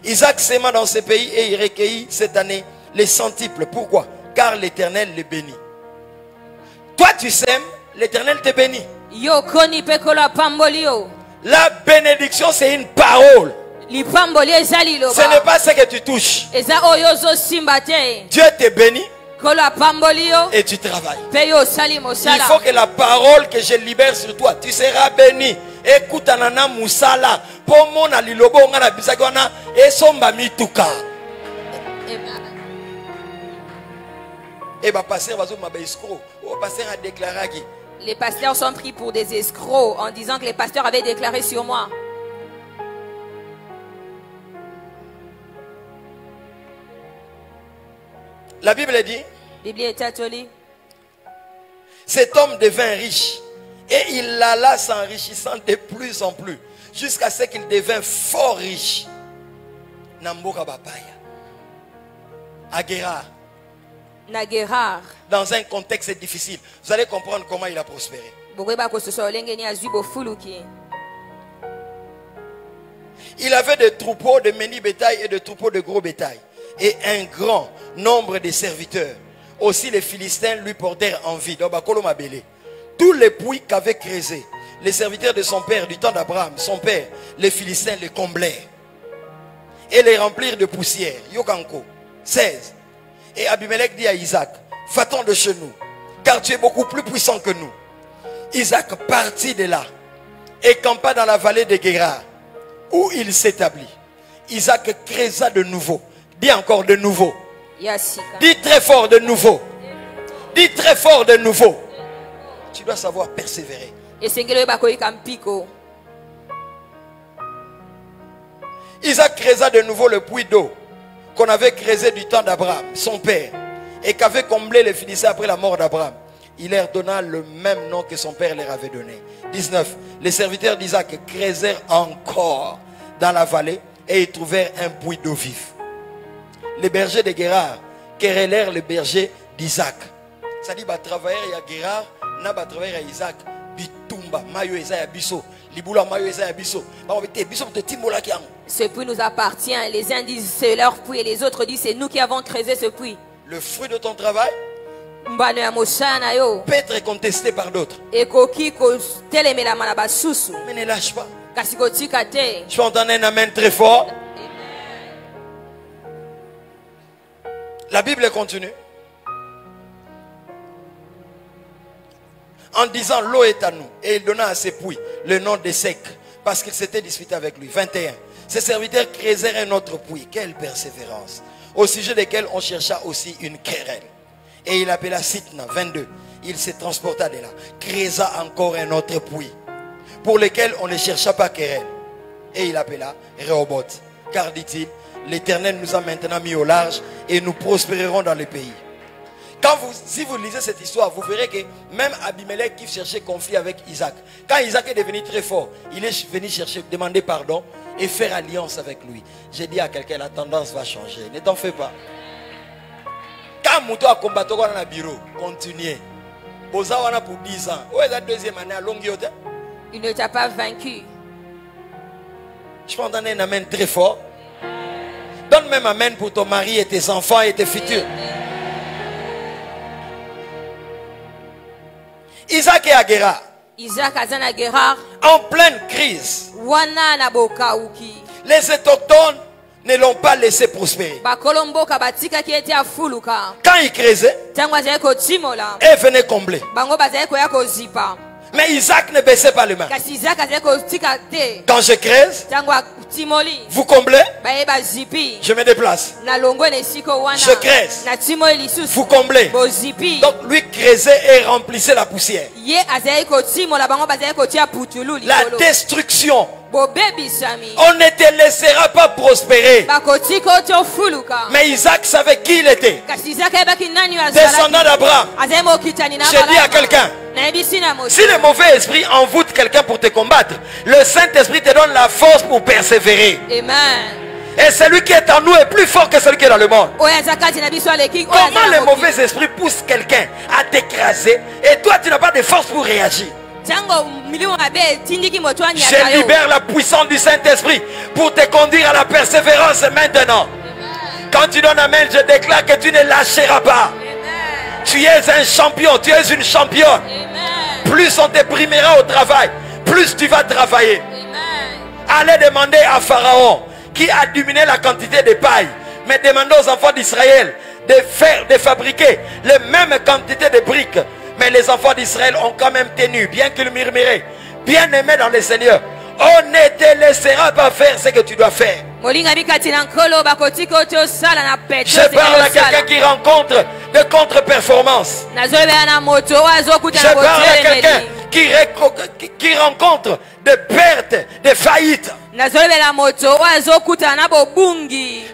S1: Isaac sema dans ses pays et il recueillit cette année les centiples. Pourquoi? Car l'Éternel le bénit. Toi tu sèmes, l'Éternel te bénit. La bénédiction c'est une parole. Ce n'est pas ce que tu touches. Dieu te bénit et tu travailles. Il faut que la parole que je libère sur toi, tu seras béni. Écoute Anana Moussala. Pour mon alilobo, on a bisagona et son bami touka. Et bah pasteur va ma escroc. Oh pasteur a déclaré.
S2: Les pasteurs sont pris pour des escrocs en disant que les pasteurs avaient déclaré sur moi.
S1: La Bible dit, cet homme devint riche et il alla s'enrichissant de plus en plus jusqu'à ce qu'il devint fort riche. Namboka Bapaya. À Guérard. Dans un contexte difficile. Vous allez comprendre comment il a prospéré. Il avait des troupeaux de mini bétail et des troupeaux de gros bétail. Et un grand nombre de serviteurs. Aussi les Philistins lui portèrent envie. Tous les puits qu'avait creusés les serviteurs de son père du temps d'Abraham, son père, les Philistins les comblèrent et les remplirent de poussière. Yokanko 16. Et Abimelech dit à Isaac, va-t'en de chez nous, car tu es beaucoup plus puissant que nous. Isaac partit de là et campa dans la vallée de Guérar, où il s'établit. Isaac creusa de nouveau. Dis encore de nouveau. Dis très fort de nouveau. Dis très fort de nouveau. Tu dois savoir persévérer. Isaac creusa de nouveau le puits d'eau qu'on avait creusé du temps d'Abraham, son père, et qu'avait comblé les Philistins après la mort d'Abraham. Il leur donna le même nom que son père leur avait donné. 19. Les serviteurs d'Isaac creusèrent encore dans la vallée et ils trouvèrent un puits d'eau vive. Les bergers de Guérard querellèrent les bergers d'Isaac. Ça dit, travailler à Guérard, n'a pas travailler à Isaac. Bitumba, mayo Isaac biso, libula mayo Isaac biso.
S2: Ce puits nous appartient. Les uns disent c'est leur puits et les autres disent c'est nous qui avons creusé ce puits.
S1: Le fruit de ton travail peut être contesté par d'autres. Mais ne lâche pas. Je peux entendre un amen très fort. La Bible continue en disant l'eau est à nous, et il donna à ses puits le nom de sec parce qu'il s'était disputé avec lui. 21. Ses serviteurs creusèrent un autre puits. Quelle persévérance, au sujet desquels on chercha aussi une querelle, et il appela Sitna. 22. Il se transporta de là, creusa encore un autre puits pour lequel on ne chercha pas querelle, et il appela Rehoboth, car dit-il, l'Éternel nous a maintenant mis au large et nous prospérerons dans le pays. Si vous lisez cette histoire, vous verrez que même Abimelech qui cherchait conflit avec Isaac, quand Isaac est devenu très fort, il est venu chercher, demander pardon et faire alliance avec lui. J'ai dit à quelqu'un, la tendance va changer. Ne t'en fais pas. Quand Mouto a combattu dans le bureau, continuez. Bozawana pour 10 ans. Où est la deuxième année à Longyote?
S2: Il ne t'a pas vaincu.
S1: Je peux entendre un amen très fort. Donne même amen pour ton mari et tes enfants et tes futurs. Isaac est à Guérard. En pleine crise. Les autochtones ne l'ont pas laissé prospérer. Quand il creusaient, ils venaient combler. Mais Isaac ne baissait pas les mains. Quand je creuse, vous comblez, je me déplace. Je creuse, vous comblez. Donc lui creusait et remplissait la poussière. La destruction. On ne te laissera pas prospérer. Mais Isaac savait qui il était. Descendant d'Abraham. J'ai dit à quelqu'un, si le mauvais esprit envoûte quelqu'un pour te combattre, le Saint-Esprit te donne la force pour persévérer.
S2: Amen.
S1: Et celui qui est en nous est plus fort que celui qui est dans le monde. Comment le mauvais esprit pousse quelqu'un à t'écraser et toi tu n'as pas de force pour réagir? Je libère la puissance du Saint-Esprit pour te conduire à la persévérance maintenant. Quand tu donnes amen, je déclare que tu ne lâcheras pas. Tu es un champion, tu es une championne. Plus on te primera au travail, plus tu vas travailler. Allez demander à Pharaon qui a diminué la quantité de paille. Mais demandez aux enfants d'Israël de fabriquer les mêmes quantités de briques. Mais les enfants d'Israël ont quand même tenu, bien qu'ils murmuraient. Bien aimé dans le Seigneur, on ne te laissera pas faire ce que tu dois faire. Je parle à quelqu'un qui rencontre des contre-performances. Je parle à quelqu'un qui rencontre des pertes, des faillites.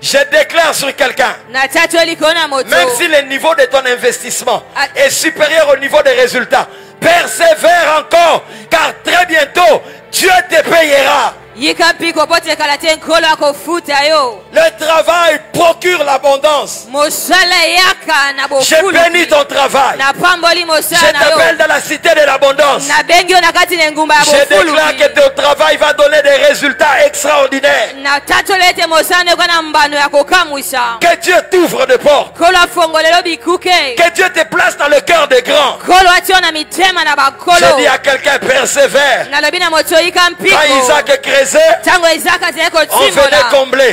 S1: Je déclare sur quelqu'un, même si le niveau de ton investissement est supérieur au niveau des résultats, persévère encore, car très bientôt Dieu te payera. Le travail procure l'abondance. Je bénis ton travail. Je t'appelle dans la cité de l'abondance. Je déclare que ton travail va donner des résultats extraordinaires. Que Dieu t'ouvre des portes. Que Dieu te place dans le cœur des grands. Je dis à quelqu'un, persévère. Quand Isaac creusait, on venait combler.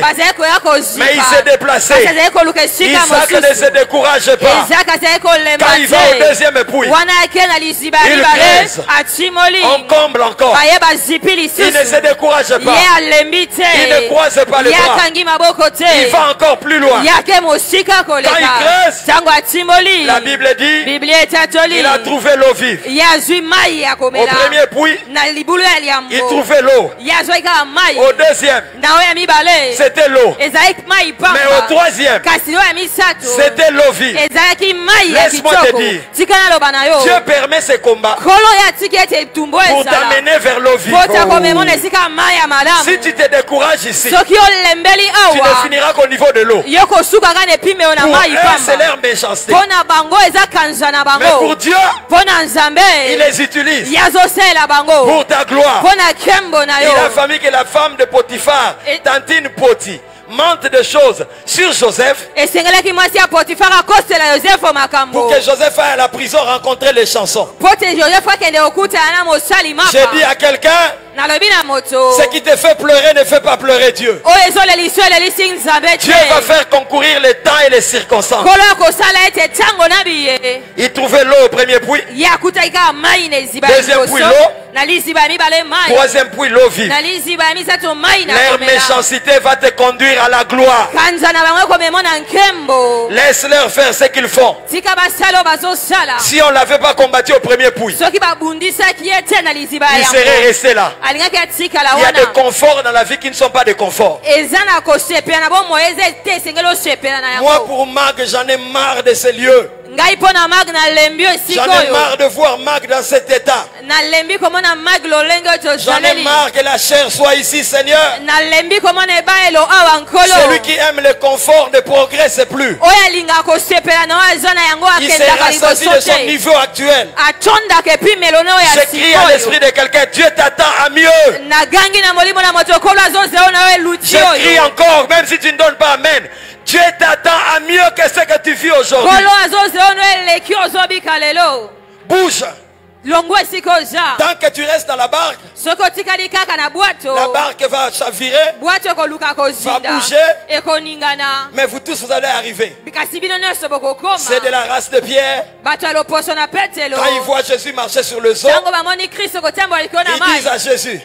S1: Mais il s'est déplacé. Isaac ne se décourage pas. Quand il va au deuxième puits, il creuse. On comble encore. Il ne se décourage pas. Il ne croise pas les bras. Il va encore plus loin. Quand il creuse, la Bible dit il a trouvé l'eau vive. Au premier puits, il trouvait l'eau. Au deuxième, c'était l'eau. Mais au troisième, c'était l'eau vive. Laisse-moi te dire, Dieu permet ces combats pour t'amener vers l'eau vive. Si tu te décourages ici, tu ne finiras qu'au niveau de l'eau. Pour eux, c'est leur méchanceté. Mais pour Dieu, il les utilise pour ta gloire. Il a fallu que la femme de Potiphar, Tantine Poti, mente des choses sur Joseph pour que Joseph aille à la prison rencontrer les chansons. J'ai dit à quelqu'un, ce qui te fait pleurer ne fait pas pleurer Dieu. Dieu va faire concourir les temps et les circonstances. Il trouvait l'eau au premier puits. Deuxième puits l'eau. Troisième puits l'eau vive. Leur méchanceté va te conduire à la gloire. Laisse-leur faire ce qu'ils font. Si on ne l'avait pas combattu au premier puits, il serait resté là. Il y a des conforts dans la vie qui ne sont pas des conforts. Moi, pour Marc, j'en ai marre de ces lieux. J'en ai marre de voir Marc dans cet état. J'en ai marre que la chair soit ici, Seigneur. Celui qui aime le confort ne progresse plus. Il s'est rassasié de son niveau actuel. Je crie à l'esprit de quelqu'un, Dieu t'attend à mieux. Je crie encore, même si tu ne donnes pas amen. Dieu t'attend à mieux que ce que tu vis aujourd'hui. Bouge. Tant que tu restes dans la barque, la barque va chavirer, va bouger, mais vous tous vous allez arriver. C'est de la race de Pierre. Quand ils voient Jésus marcher sur le zoo, ils disent à Jésus,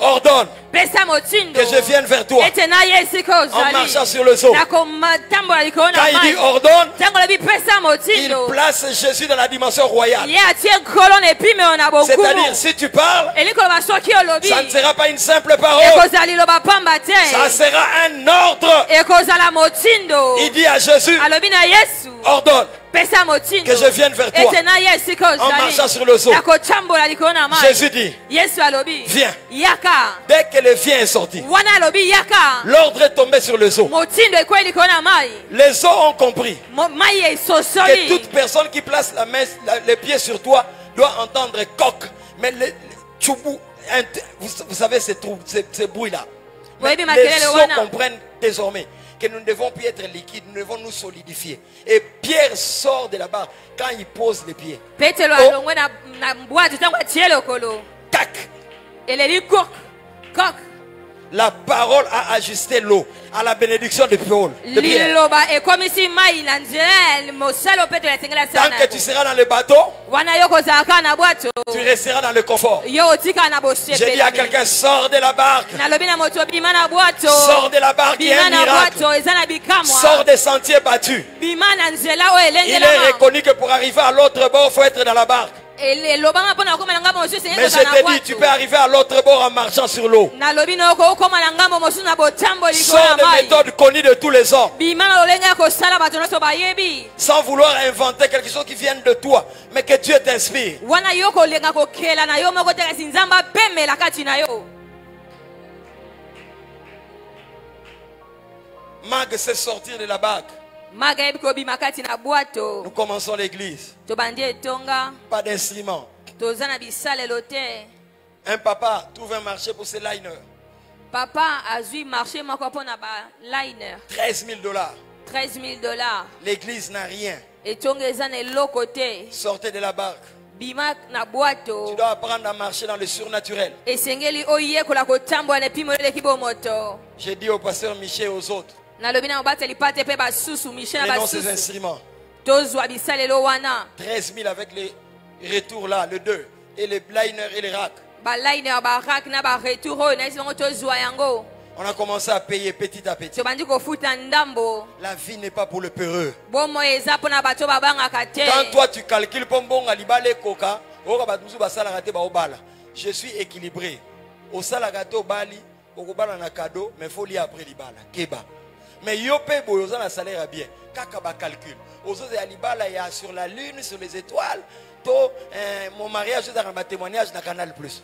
S1: ordonne que je vienne vers toi en marchant sur le zoo. Quand il dit ordonne, il place Jésus dans la dimension royale. C'est-à-dire, si tu parles, ça ne sera pas une simple parole, ça sera un ordre. Il dit à Jésus, ordonne que je vienne vers toi en marchant sur le zoo. Jésus dit, viens. Dès que le vient est sorti, l'ordre est tombé sur le zoo. Les zoos ont compris que toute personne qui place les pieds sur toi doit entendre coq. Mais les tchoubou, vous savez ces bruits-là. Les zoos comprennent désormais que nous ne devons plus être liquides, nous devons nous solidifier. Et Pierre sort de la barre quand il pose les pieds. Tac. La parole a ajusté l'eau à la bénédiction de Paul. De Pierre. Tant que tu seras dans le bateau, tu resteras dans le confort. J'ai dit à quelqu'un, sors de la barque. Sors de la barque, il y a un miracle. Sors des sentiers battus. Il est reconnu que pour arriver à l'autre bord, il faut être dans la barque. Mais je te dis, tu peux arriver à l'autre bord en marchant sur l'eau. Sors des méthodes connues de tous les hommes. Sans vouloir inventer quelque chose qui vienne de toi, mais que Dieu t'inspire. Marc sait sortir de la barque. Nous commençons l'église. Pas d'instrument. Un papa trouve un marché pour ses liners.
S2: Papa a vu marché liner.
S1: 13 000 $.
S2: 13 000 $.
S1: L'église n'a rien. Sortez de la barque. Tu dois apprendre à marcher dans le surnaturel. J'ai dit au pasteur Michel et aux autres. Prenons ces instruments. 13 000 avec les retours là, le 2. Et les liners et les racks. On a commencé à payer petit à petit. La vie n'est pas pour le peureux. Quand toi tu calcules, je suis équilibré. Au salagato bali, au bala na cadeau, mais il faut lire après libala. Keba. Mais yo paye boyoza salaire bien. Kaka ba calcul. Ozo de alibala ya sur la lune, sur les étoiles. To mon mariage dans ma témoignage na Canal Plus.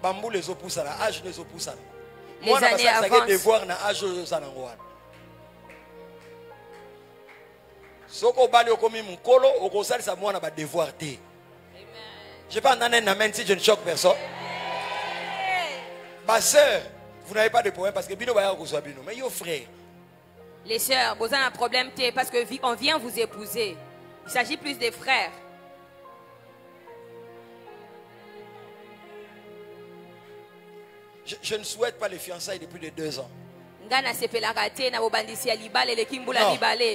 S1: Bambou les opoussa la âge les opoussa. Moi na ça devoir na âge za nangwa. Soko bali okomi mukolo okosali sa moi na ba devoir té. Je pas nan amen si je ne choque personne. Ma soeur, vous n'avez pas de problème parce que Bino va y avoir Bino. Mais yo frère.
S2: Les sœurs, vous avez un problème parce qu'on vient vous épouser. Il s'agit plus des frères.
S1: Je ne souhaite pas les fiançailles depuis de 2 ans.
S2: Non,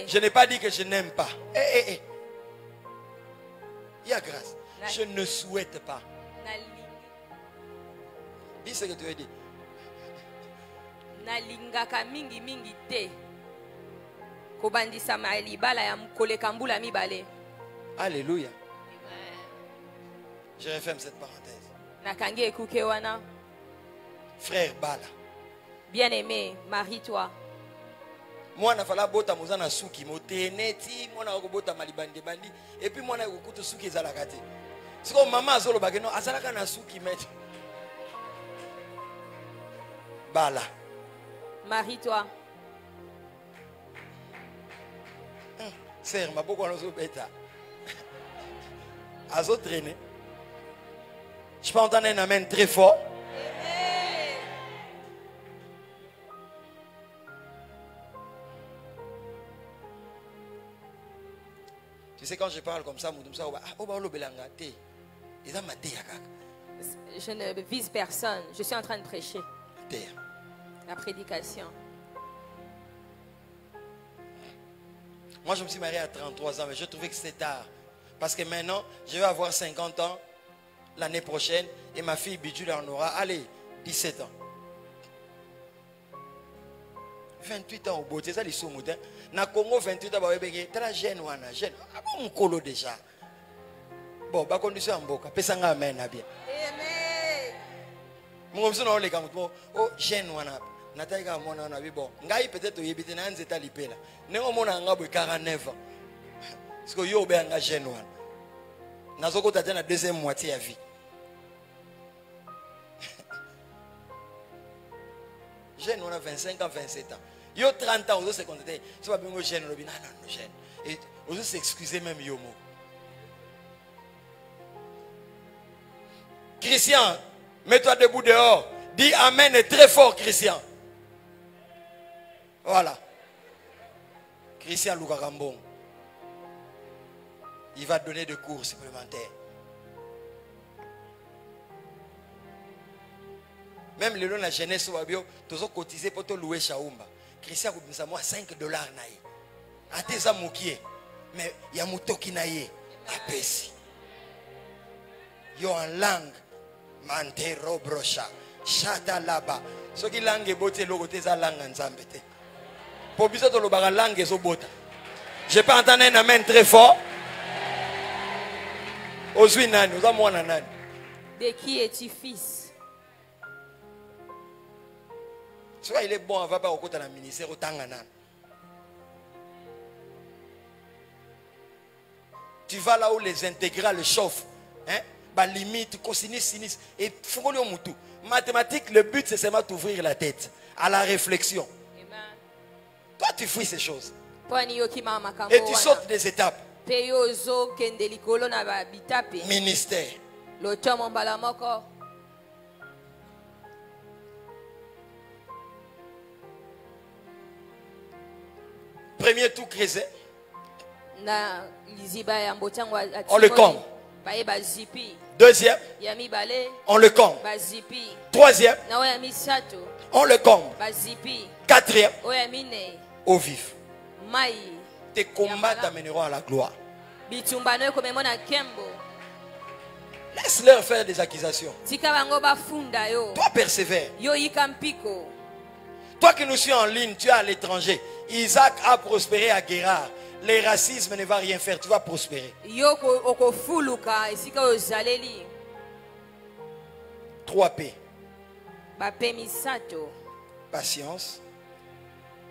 S1: je n'ai pas dit que je n'aime pas. Il y a grâce. Je ne souhaite pas. Dis ce que tu veux dire. Alléluia. Je referme cette parenthèse. Frère Bala.
S2: Bien-aimé, marie-toi.
S1: Moi, na fala bota mozana suki moteneti, moi na bota malibandi bandi et puis moi na kutu suki zalakate. C'est comme maman azolo bageno azalaka na suki met. Bala.
S2: Marie-toi.
S1: Sœur, ma beaucoup on beta. Azo traîner. Je peux entendre un amen très fort. Tu sais, quand je parle comme ça,
S2: je ne vise personne. Je suis en train de prêcher. La prédication.
S1: Moi, je me suis marié à 33 ans, mais je trouvais que c'était tard. Parce que maintenant, je vais avoir 50 ans l'année prochaine et ma fille Bidjul en aura, allez, 17 ans. 28 ans au bout, c'est ça les sous-moutins. Na Congo 28 ans, très jeune, jeune. Ah bon, mon colo déjà. Bon, bah condition en boca, pesanga amen bien. Mon monsieur non les gars, oh jeune wana. Nataïga mona na bon. Ngai peut-être yebite na nzeta lipela. Ne o mona ngabo 49 ans. Parce que yo be nga jeune wana. Nazoko tata na deuxième moitié ya vie. Jeune on a 25 ans, 27 ans. Yo 30 ans, on se contenter. C'est pas bien jeune, on dit non, jeune. Et on s'excuser même yomo. Christian, mets-toi debout dehors. Dis amen et très fort, Christian. Voilà. Christian Loukarambon. Il va donner des cours supplémentaires. Même le long de la jeunesse, tous ont cotisé pour te louer Shaumba. Christian a moi $5 naïe. A tes amoukies. Mais il y a Moutoki naïe. A Pessi. Yo en langue. Mantero brocha. Chata là-bas. Ce qui langue est beauté, l'autre est la langue en zambete. Pour bien de la langue est bota. Je peux entendre un amen très fort. Ozui nani, nous avons un nani.
S2: De qui es-tu fils?
S1: Soit il est bon, on va pas au côté de la ministère au Tanganan. Tu vas là où les intégrales chauffent. Hein? Bah limite, cosinus, sinus. Et fougonio moutou. Mathématiques, le but c'est seulement d'ouvrir la tête à la réflexion.
S2: Amen.
S1: Toi tu fuis ces choses.
S2: Et
S1: Et tu sautes des étapes. Ministère. Premier tour chrétien. On le comble. Deuxième. On le comble. Troisième. On le comble. Quatrième. Au vif. Tes combats t'amèneront à la gloire. Laisse-leur faire des accusations. Toi persévère. Toi qui nous suis en ligne, tu es à l'étranger. Isaac a prospéré à Guérard. Le racisme ne va rien faire, tu vas prospérer. 3P. Patience.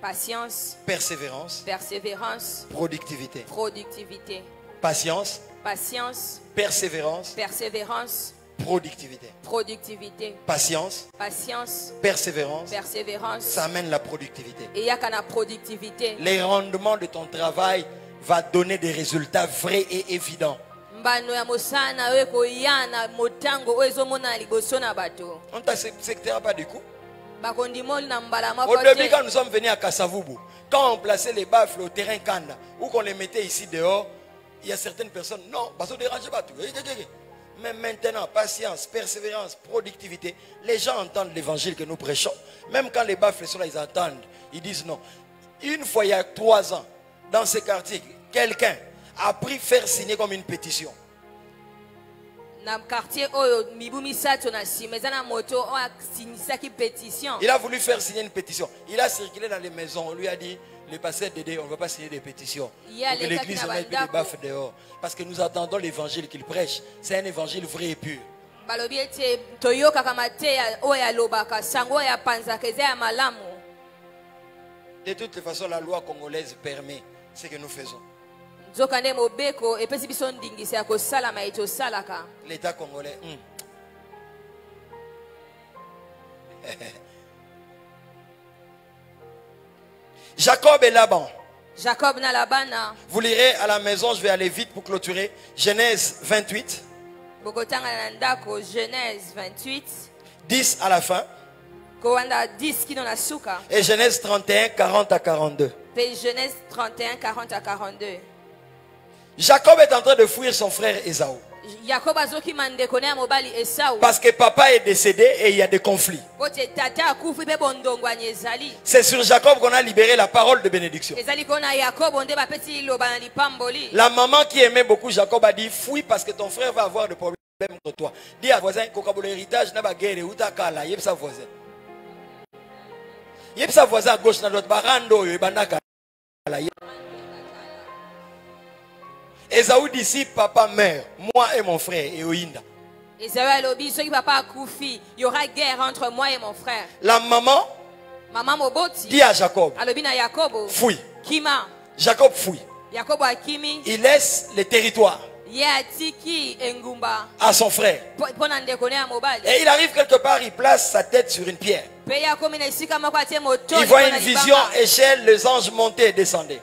S2: Patience,
S1: persévérance,
S2: persévérance,
S1: productivité.
S2: Productivité.
S1: Patience,
S2: patience,
S1: persévérance,
S2: persévérance,
S1: productivité.
S2: Productivité.
S1: Patience,
S2: patience,
S1: persévérance,
S2: persévérance.
S1: Ça amène la productivité.
S2: Et il y a la productivité.
S1: Les rendements de ton travail va donner des résultats vrais et évidents. On t'a secteur pas du coup. Au début, quand nous sommes venus à Kasavubu, quand on plaçait les baffles au terrain Kanda, ou qu'on les mettait ici dehors, il y a certaines personnes, non, parce qu'on ne dérange pas tout. Mais maintenant, patience, persévérance, productivité, les gens entendent l'évangile que nous prêchons. Même quand les baffles sont là, ils attendent. Ils disent non. Une fois, il y a 3 ans, dans ce quartier, quelqu'un a pris faire signer comme une pétition. Il a voulu faire signer une pétition. Il a circulé dans les maisons. On lui a dit, le pasteur Dédé, on ne va pas signer des pétitions. Pour que l'église ne mette plus des baffes dehors. Parce que nous attendons l'évangile qu'il prêche. C'est un évangile vrai et pur. De toutes les façons, la loi congolaise permet ce que nous faisons. L'État congolais. Jacob et Laban.
S2: Jacob na Labana.
S1: Vous lirez à la maison, je vais aller vite pour clôturer. Genèse 28.
S2: Genèse 28.
S1: 10 à la fin.
S2: 10
S1: et Genèse 31, 40 à 42.
S2: Genèse 31, 40 à 42.
S1: Jacob est en train de fuir son frère Ésaü. Parce que papa est décédé et il y a des conflits. C'est sur Jacob qu'on a libéré la parole de bénédiction. La maman qui aimait beaucoup Jacob a dit, fuis parce que ton frère va avoir des problèmes contre toi. Dis à voisin, l'héritage n'a pas guerre, ou ta kala, yep sa voisin. Yep sa voisin à gauche, na l'autre, barando, yebandaka. Ésaü dit, si papa meurt, moi et mon frère, et Oinda.
S2: Il y aura guerre entre moi et mon frère.
S1: La maman dit à Jacob, fuis. Jacob fuit. Il laisse le territoire à son frère. Et il arrive quelque part, il place sa tête sur une pierre. Il voit une vision, échelle, les anges montaient et descendaient.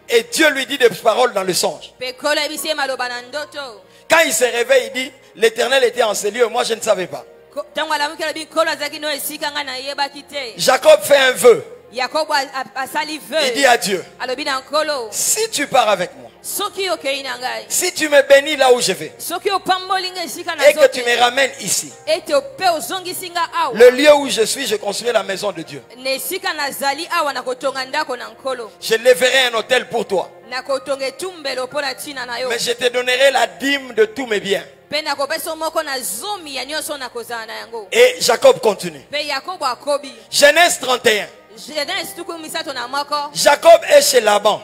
S1: Et Dieu lui dit des paroles dans le songe. Quand il se réveille, il dit, l'Éternel était en ces lieux, moi je ne savais pas. Jacob fait un vœu.
S2: Yakobo asali vœu.
S1: Il dit à Dieu,
S2: Alobi na nkolo.
S1: si tu pars avec moi,
S2: Soki okei na ngai.
S1: si tu me bénis là où je vais,
S2: Soki opambolinga esika na
S1: et que tu
S2: zote.
S1: me ramènes ici,
S2: Ete ope ozongisi nga awa.
S1: le lieu où je suis, je construis la maison de Dieu.
S2: Na esika nazali awa na kotonga ndako na nkolo.
S1: Je lèverai un hôtel pour toi.
S2: Na kotonga etumbelo mpo na ntina na yo.
S1: Mais je te donnerai la dîme de tous mes biens.
S2: Pe na kopesa moko na zomi ya nyonso na kozala na yango.
S1: Et Jacob continue.
S2: Pe Yakobo akobi.
S1: Genèse 31.
S2: Genèse tuku misato na moko.
S1: Jacob est chez Laban.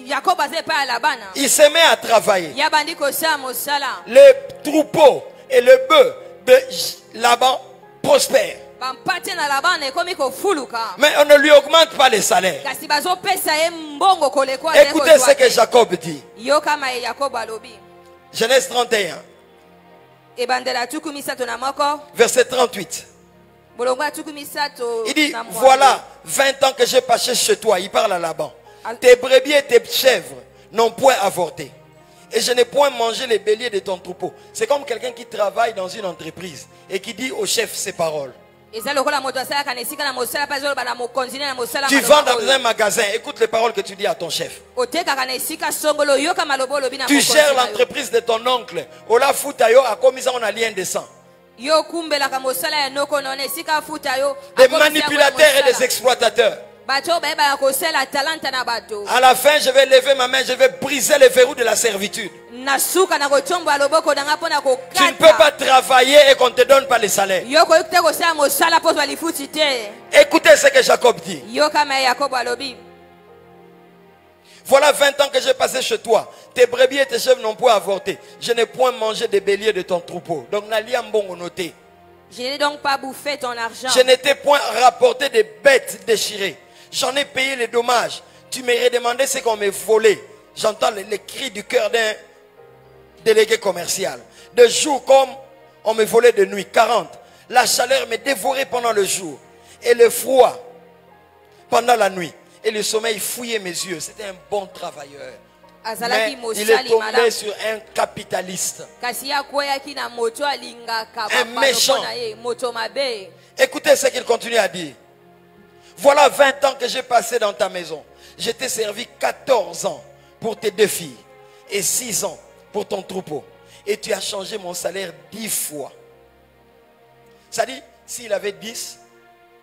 S2: Yakobo aza epai ya Labana.
S1: Il se met à travailler.
S2: Ya bandi kosala mosala.
S1: Le troupeau et le bœuf de Laban prospèrent.
S2: Bampate na Labana ekomi kofuluka.
S1: Mais on ne lui augmente pas les salaires.
S2: Kasi bazopesa ye mbongo kolekwa.
S1: Écoutez ce que Jacob dit.
S2: Yo kama Yakobo alobi.
S1: Genèse 31.
S2: Ebandela tuku misato na moko.
S1: Verset 38.
S2: Il
S1: dit, voilà 20 ans que j'ai passé chez toi. Il parle à Laban. Tes brebis et tes chèvres n'ont point avorté. Et je n'ai point mangé les béliers de ton troupeau. C'est comme quelqu'un qui travaille dans une entreprise et qui dit au chef ses paroles. Tu vends dans un magasin. Écoute les paroles que tu dis à ton chef. Tu gères l'entreprise de ton oncle. Ola futayo a commis ça, on a lien de sang. Des manipulateurs et des exploitateurs. À la fin, je vais lever ma main, je vais briser les verrous de la servitude. Tu ne peux pas travailler et qu'on ne te donne pas les salaires. Écoutez ce que Jacob dit. Voilà 20 ans que j'ai passé chez toi. Tes brebis et tes chèvres n'ont point avorté. Je n'ai point mangé des béliers de ton troupeau. Donc,
S2: je n'ai donc pas bouffé ton argent.
S1: Je n'étais point rapporté des bêtes déchirées. J'en ai payé les dommages. Tu me redemandais ce qu'on me volait. J'entends les cris du cœur d'un délégué commercial. De jour comme on me volait de nuit. 40. La chaleur me dévorait pendant le jour. Et le froid pendant la nuit. Et le sommeil fouillait mes yeux. C'était un bon travailleur. Mais il est tombé sur un capitaliste. Un méchant. Écoutez ce qu'il continue à dire. Voilà 20 ans que j'ai passé dans ta maison. Je t'ai servi 14 ans pour tes 2 filles. Et 6 ans pour ton troupeau. Et tu as changé mon salaire 10 fois. Ça dit, s'il avait 10,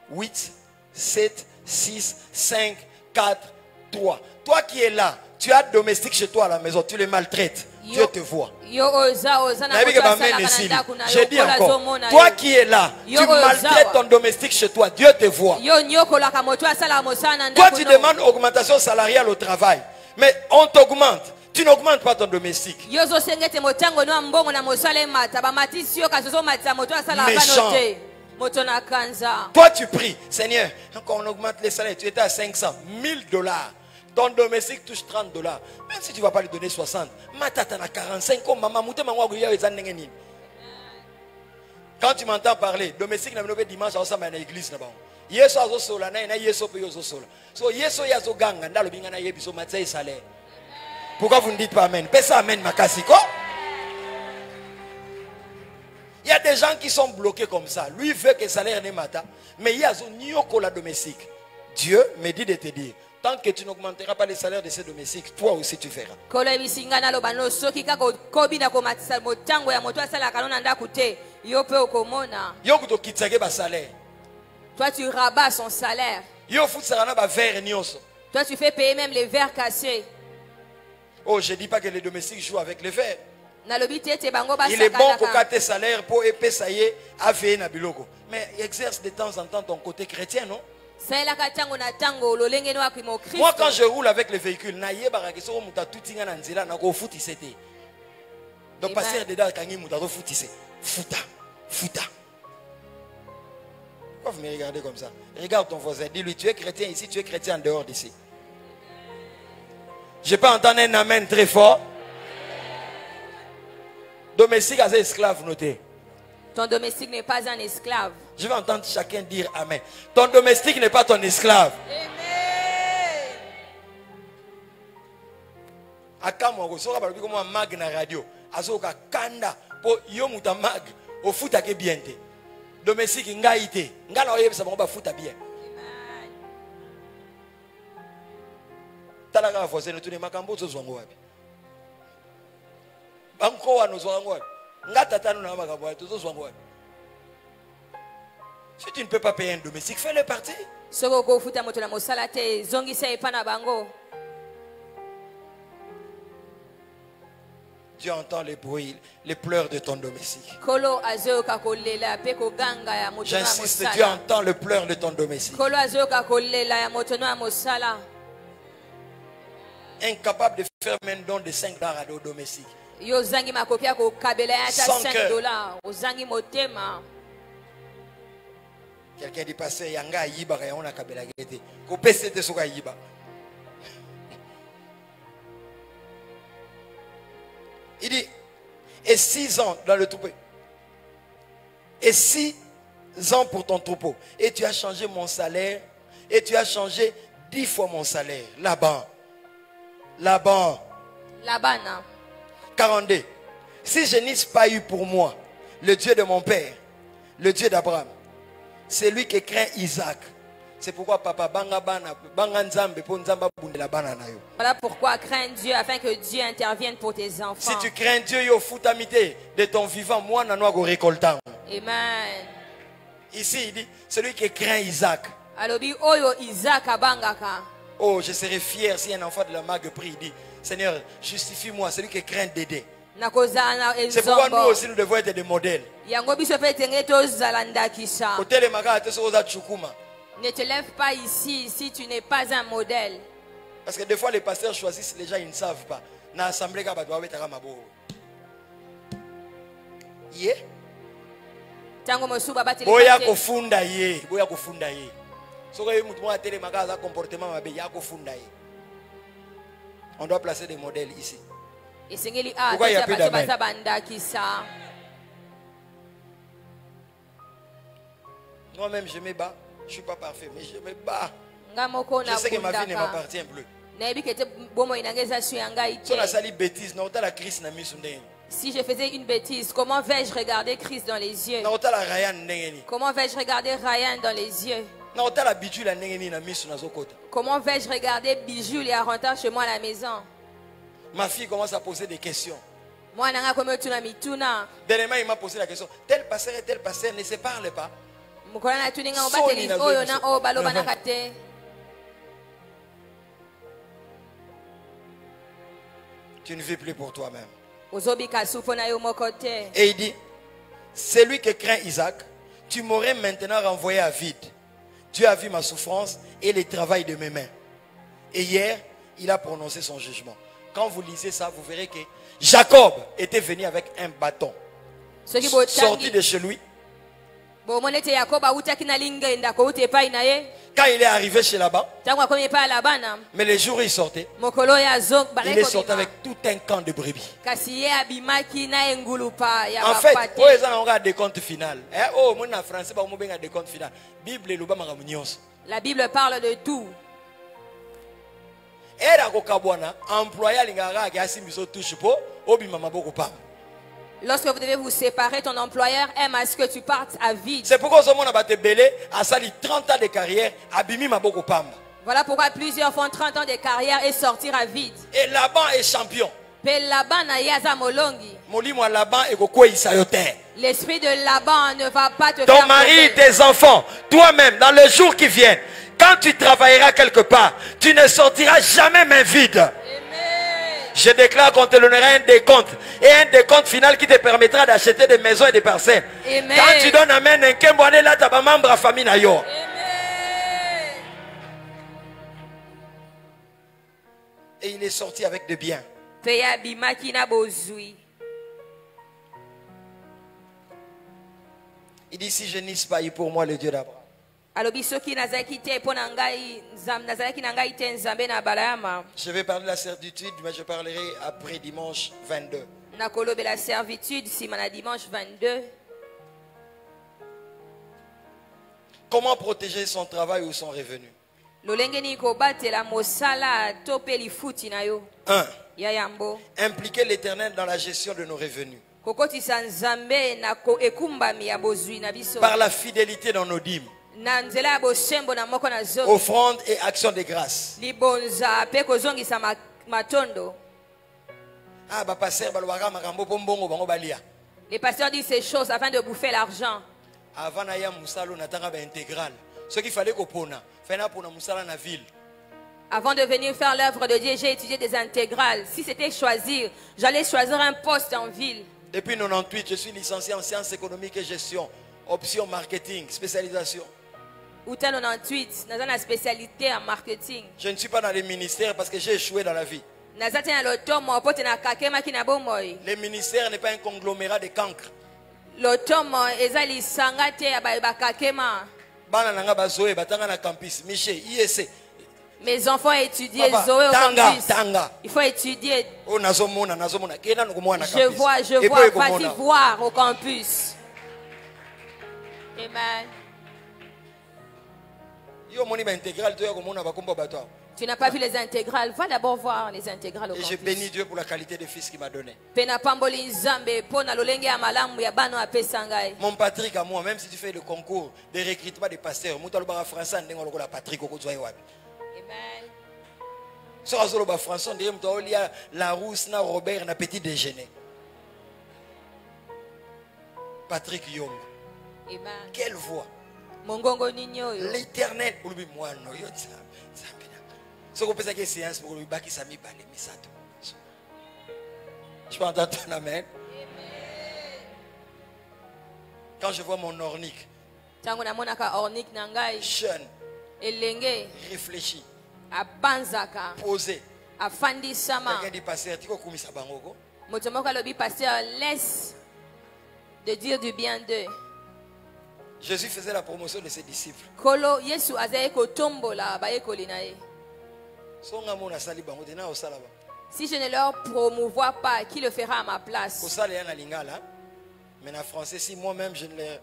S1: 8, 7, 6, 5, 4, 3. Toi qui es là, tu as domestique chez toi à la maison, tu les maltraites. Dieu te voit. J'ai dit encore, toi qui es là, tu maltraites ton domestique chez toi, Dieu te voit. Toi tu demandes augmentation salariale au travail, mais on t'augmente. Tu n'augmentes pas ton domestique. Méchant. Toi tu pries, Seigneur, quand on augmente les salaires, tu étais à 500, $1000. Ton domestique touche $30. Même si tu ne vas pas lui donner 60, matata na 45 comme maman. Quand tu m'entends parler, domestique n'a pas dimanche ensemble à l'église. Yeso azo sola na yeso pe yozo sola. So yeso yazo ganga ndalo bingana yebiso matay salaire. Pourquoi vous ne dites pas amen? Pesa amen makasiko. Il y a des gens qui sont bloqués comme ça. Lui veut que le salaire ne mata, mais il y a un nyoko la domestique. Dieu me dit de te dire, tant que tu n'augmenteras pas les salaires de ces domestiques, toi aussi tu verras.
S2: Toi tu rabats son salaire. Toi tu fais payer même les verres cassés.
S1: Oh, je ne dis pas que les domestiques jouent avec les verres. Il
S2: Il
S1: est bon que tes salaires pour épaisser à veiller na biloko. Mais exerce de temps en temps ton côté chrétien, non? Moi, quand je roule avec les véhicules, donc passer dedans, fouta. Pourquoi vous me regardez comme ça? Regarde ton voisin, dis-lui, tu es chrétien ici, tu es chrétien en dehors d'ici. Je n'ai pas entendu un amen très fort. Domestique à esclave, notez.
S2: Ton domestique n'est pas un esclave.
S1: Je vais entendre chacun dire amen. Ton domestique n'est pas ton esclave.
S2: Amen.
S1: Akamwa so ba comme un mag na radio. Azoka kanda po yo muta mag o futa ke biente. Domestique ngaite. Ngala oyebisa ba futa bien. la voisine tu ne makambo zo zwango wapi. Banko wa no zwango wapi. Ngata tanu na makambo wapi zo zwango wapi. Si tu ne peux pas payer un domestique, fais-le partir.
S2: Soko futa moto na mosala te zongisa epana bango.
S1: Dieu entend les bruits, les pleurs de ton domestique.
S2: Kolo azoka kolela pe ko ganga ya moto na
S1: J'insiste,
S2: mosala.
S1: Dieu entend le pleur de ton domestique.
S2: Kolo azoka kolela ya moto na mosala.
S1: Incapable de faire même don de 5 $ à nos domestiques.
S2: Yo zangi makoki ya kokabela ya ta
S1: Sans
S2: 5
S1: cœur.
S2: $. Ozangi motema.
S1: Quelqu'un dit pasteur yanga yiba ka yona kabela gete. Ko pese te soka yiba. Il dit et 6 ans dans le troupeau. Et 6 ans pour ton troupeau. Et tu as changé mon salaire. Et tu as changé 10 fois mon salaire. Là-bas. Là-bas.
S2: Labana.
S1: 42. Si je n'eusse pas eu pour moi le Dieu de mon père, le Dieu d'Abraham, c'est lui qui craint Isaac. C'est pourquoi papa
S2: Voilà pourquoi crains Dieu afin que Dieu intervienne pour tes enfants.
S1: si tu crains Dieu, yo futamité de ton vivant, moi nanoa go récoltant.
S2: Amen.
S1: Ici il dit celui qui craint Isaac.
S2: Alobi oyo Isaac abangaka.
S1: Oh, je serais fier si un enfant de la mague prie, il dit Seigneur, justifie-moi, celui qui craint Dédé. C'est pourquoi nous aussi nous devons être des modèles.
S2: Yango biso pe tenge tozalanda kisha.
S1: Hôtel Maga te soza chukuma.
S2: Ne te lève pas ici si tu n'es pas un modèle.
S1: Parce que des fois les pasteurs choisissent les gens, ils ne savent pas. Na assemblée ka batwa betaka mabo. Ye?
S2: Tango mosuba bateli.
S1: Boya kofunda ye, boya kofunda ye. Soka ye mutu mo atele Maga za comportement mabe ya kofunda ye. On doit placer des modèles ici.
S2: Esengeli
S1: Pourquoi il y a plus d'amen?
S2: banda kisha.
S1: Moi-même je me bats. Je ne suis pas parfait, mais je me bats.
S2: Ngamoko na
S1: Je sais que ma vie ne
S2: bundaka.
S1: m'appartient plus.
S2: Si
S1: Si on a bêtise, non, la crise n'a mis
S2: je faisais une bêtise, comment vais-je regarder Christ dans les yeux?
S1: non, la Ryan n'engeni.
S2: Comment vais-je regarder Ryan dans les yeux?
S1: Non, la bijou la n'engeni na mis sur kota.
S2: Comment vais-je regarder Bijou et rentrant chez moi à la maison?
S1: Ma fille commence à poser des questions.
S2: Moi, nanga comme tu n'as mis tout na.
S1: Dernièrement, il m'a posé la question. Tel pasteur et tel pasteur ne se parlent pas.
S2: Mukona na tuninga obateli oyo na o baloba na kate.
S1: Tu ne vis plus pour toi-même.
S2: Ozobika supo na yo mokote.
S1: Et il dit, celui qui craint Isaac, tu m'aurais maintenant renvoyé à vide. Dieu a vu ma souffrance et le travail de mes mains. Et hier, il a prononcé son jugement. Quand vous lisez ça, vous verrez que Jacob était venu avec un bâton. Sorti de chez lui. Quand il est arrivé chez Laban, mais les jours où il sortait, il est sorti avec tout un camp de brebis. En fait, on a des comptes finaux.
S2: La Bible parle de tout. Lorsque vous devez vous séparer, ton employeur aime à ce que tu partes à vide.
S1: C'est pourquoi on a belé a sali 30 ans de carrière, abimi maboko pamba.
S2: Voilà pourquoi plusieurs font 30 ans de carrière et sortir à vide.
S1: Et Laban est champion.
S2: L'esprit de Laban ne va pas te
S1: ton
S2: faire
S1: mari,
S2: tomber.
S1: tes enfants, toi-même, dans les jours qui viennent, quand tu travailleras quelque part, tu ne sortiras jamais main vide.
S2: Amen.
S1: Je déclare qu'on te donnera un décompte. Et un décompte final qui te permettra d'acheter des maisons et des parcelles.
S2: Amen.
S1: Quand tu donnes amen, un kembouane là, tu as membre à famille na yo.
S2: Amen.
S1: Et il est sorti avec de biens.
S2: Peya bimaki na bozui.
S1: Il dit, si je n'eusse pas eu pour moi le Dieu d'Abraham.
S2: Alobi soki nazalaki te mpo na ngai nazalaki na ngai te nzambe na balama.
S1: Je vais parler de la certitude, mais je parlerai après dimanche 22.
S2: Nakolobela servitude sima na dimanche 22.
S1: Comment protéger son travail ou son revenu?
S2: Lolenge ni kobatela mosala to pe lifuti na yo.
S1: 1.
S2: Ya yambo.
S1: Impliquer l'Éternel dans la gestion de nos revenus.
S2: Kokotisa nzambe na ko ekumbami ya bozwi na biso.
S1: Par la fidélité dans nos dîmes.
S2: na nzela ya bosembo na moko na zomi.
S1: Offrande et action de grâce.
S2: Libonza pe kozongisa matondo.
S1: Ah, bah, pasteur, balobaka makambo po mbongo bango balia.
S2: Les pasteurs disent ces choses afin de bouffer l'argent.
S1: Avant na ya musalo natanga ba intégral. Ce qu'il fallait kopona, fena pona musala na ville.
S2: Avant de venir faire l'œuvre de Dieu, j'ai étudié des intégrales. Si c'était choisir, j'allais choisir un poste en ville.
S1: Depuis 98, je suis licencié en sciences économiques et gestion, option marketing, spécialisation.
S2: Ou 98, dans la spécialité en marketing.
S1: Je ne suis pas dans les ministères parce que j'ai échoué dans la vie. Le ministère n'est pas un conglomérat de cancres.
S2: Mes enfants étudient Zoé au campus. Il faut étudier. Je vois, vas-y voir au campus. Amen. Tu n'as pas vu les intégrales, va d'abord voir les intégrales au campus.
S1: Et je bénis Dieu pour la qualité de fils qu'il m'a donné. Mon Patrick à moi, même si tu fais le concours de recrutement des pasteurs, Patrick.
S2: Amen.
S1: La rousse, na Robert, na petit déjeuner. Patrick Young.
S2: Amen.
S1: Quelle voix. L'éternel. Je peux entendre ton amen. Quand je vois mon ornique, jeune, réfléchi, posé, quelqu'un dit pasteur,
S2: laisse de dire du bien d'eux.
S1: Jésus faisait la promotion de ses disciples.
S2: Si je ne leur promouvois pas, qui le fera à ma place?
S1: Mais en français, si moi-même je ne leur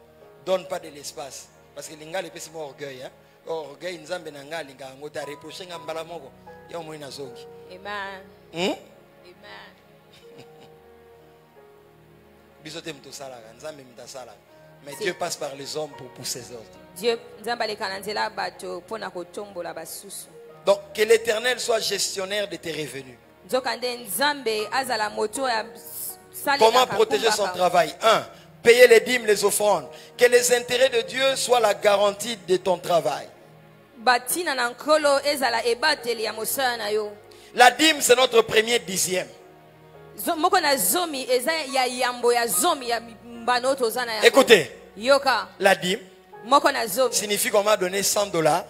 S1: donne pas de l'espace, parce que l'ingala est plus orgueil. Orgueil, nzambe nanga linga ngota reprocher ngambala moko. Ya mo ina zongi.
S2: Amen.
S1: Amen.
S2: Amen.
S1: Mais Dieu passe par les hommes pour pousser les autres.
S2: Dieu,
S1: donc que l'Éternel soit gestionnaire de tes revenus. Comment protéger son travail? 1. Payer les dîmes, les offrandes. Que les intérêts de Dieu soient la garantie de ton travail. La dîme, c'est notre premier dixième. Écoutez, la dîme signifie qu'on m'a donné $100.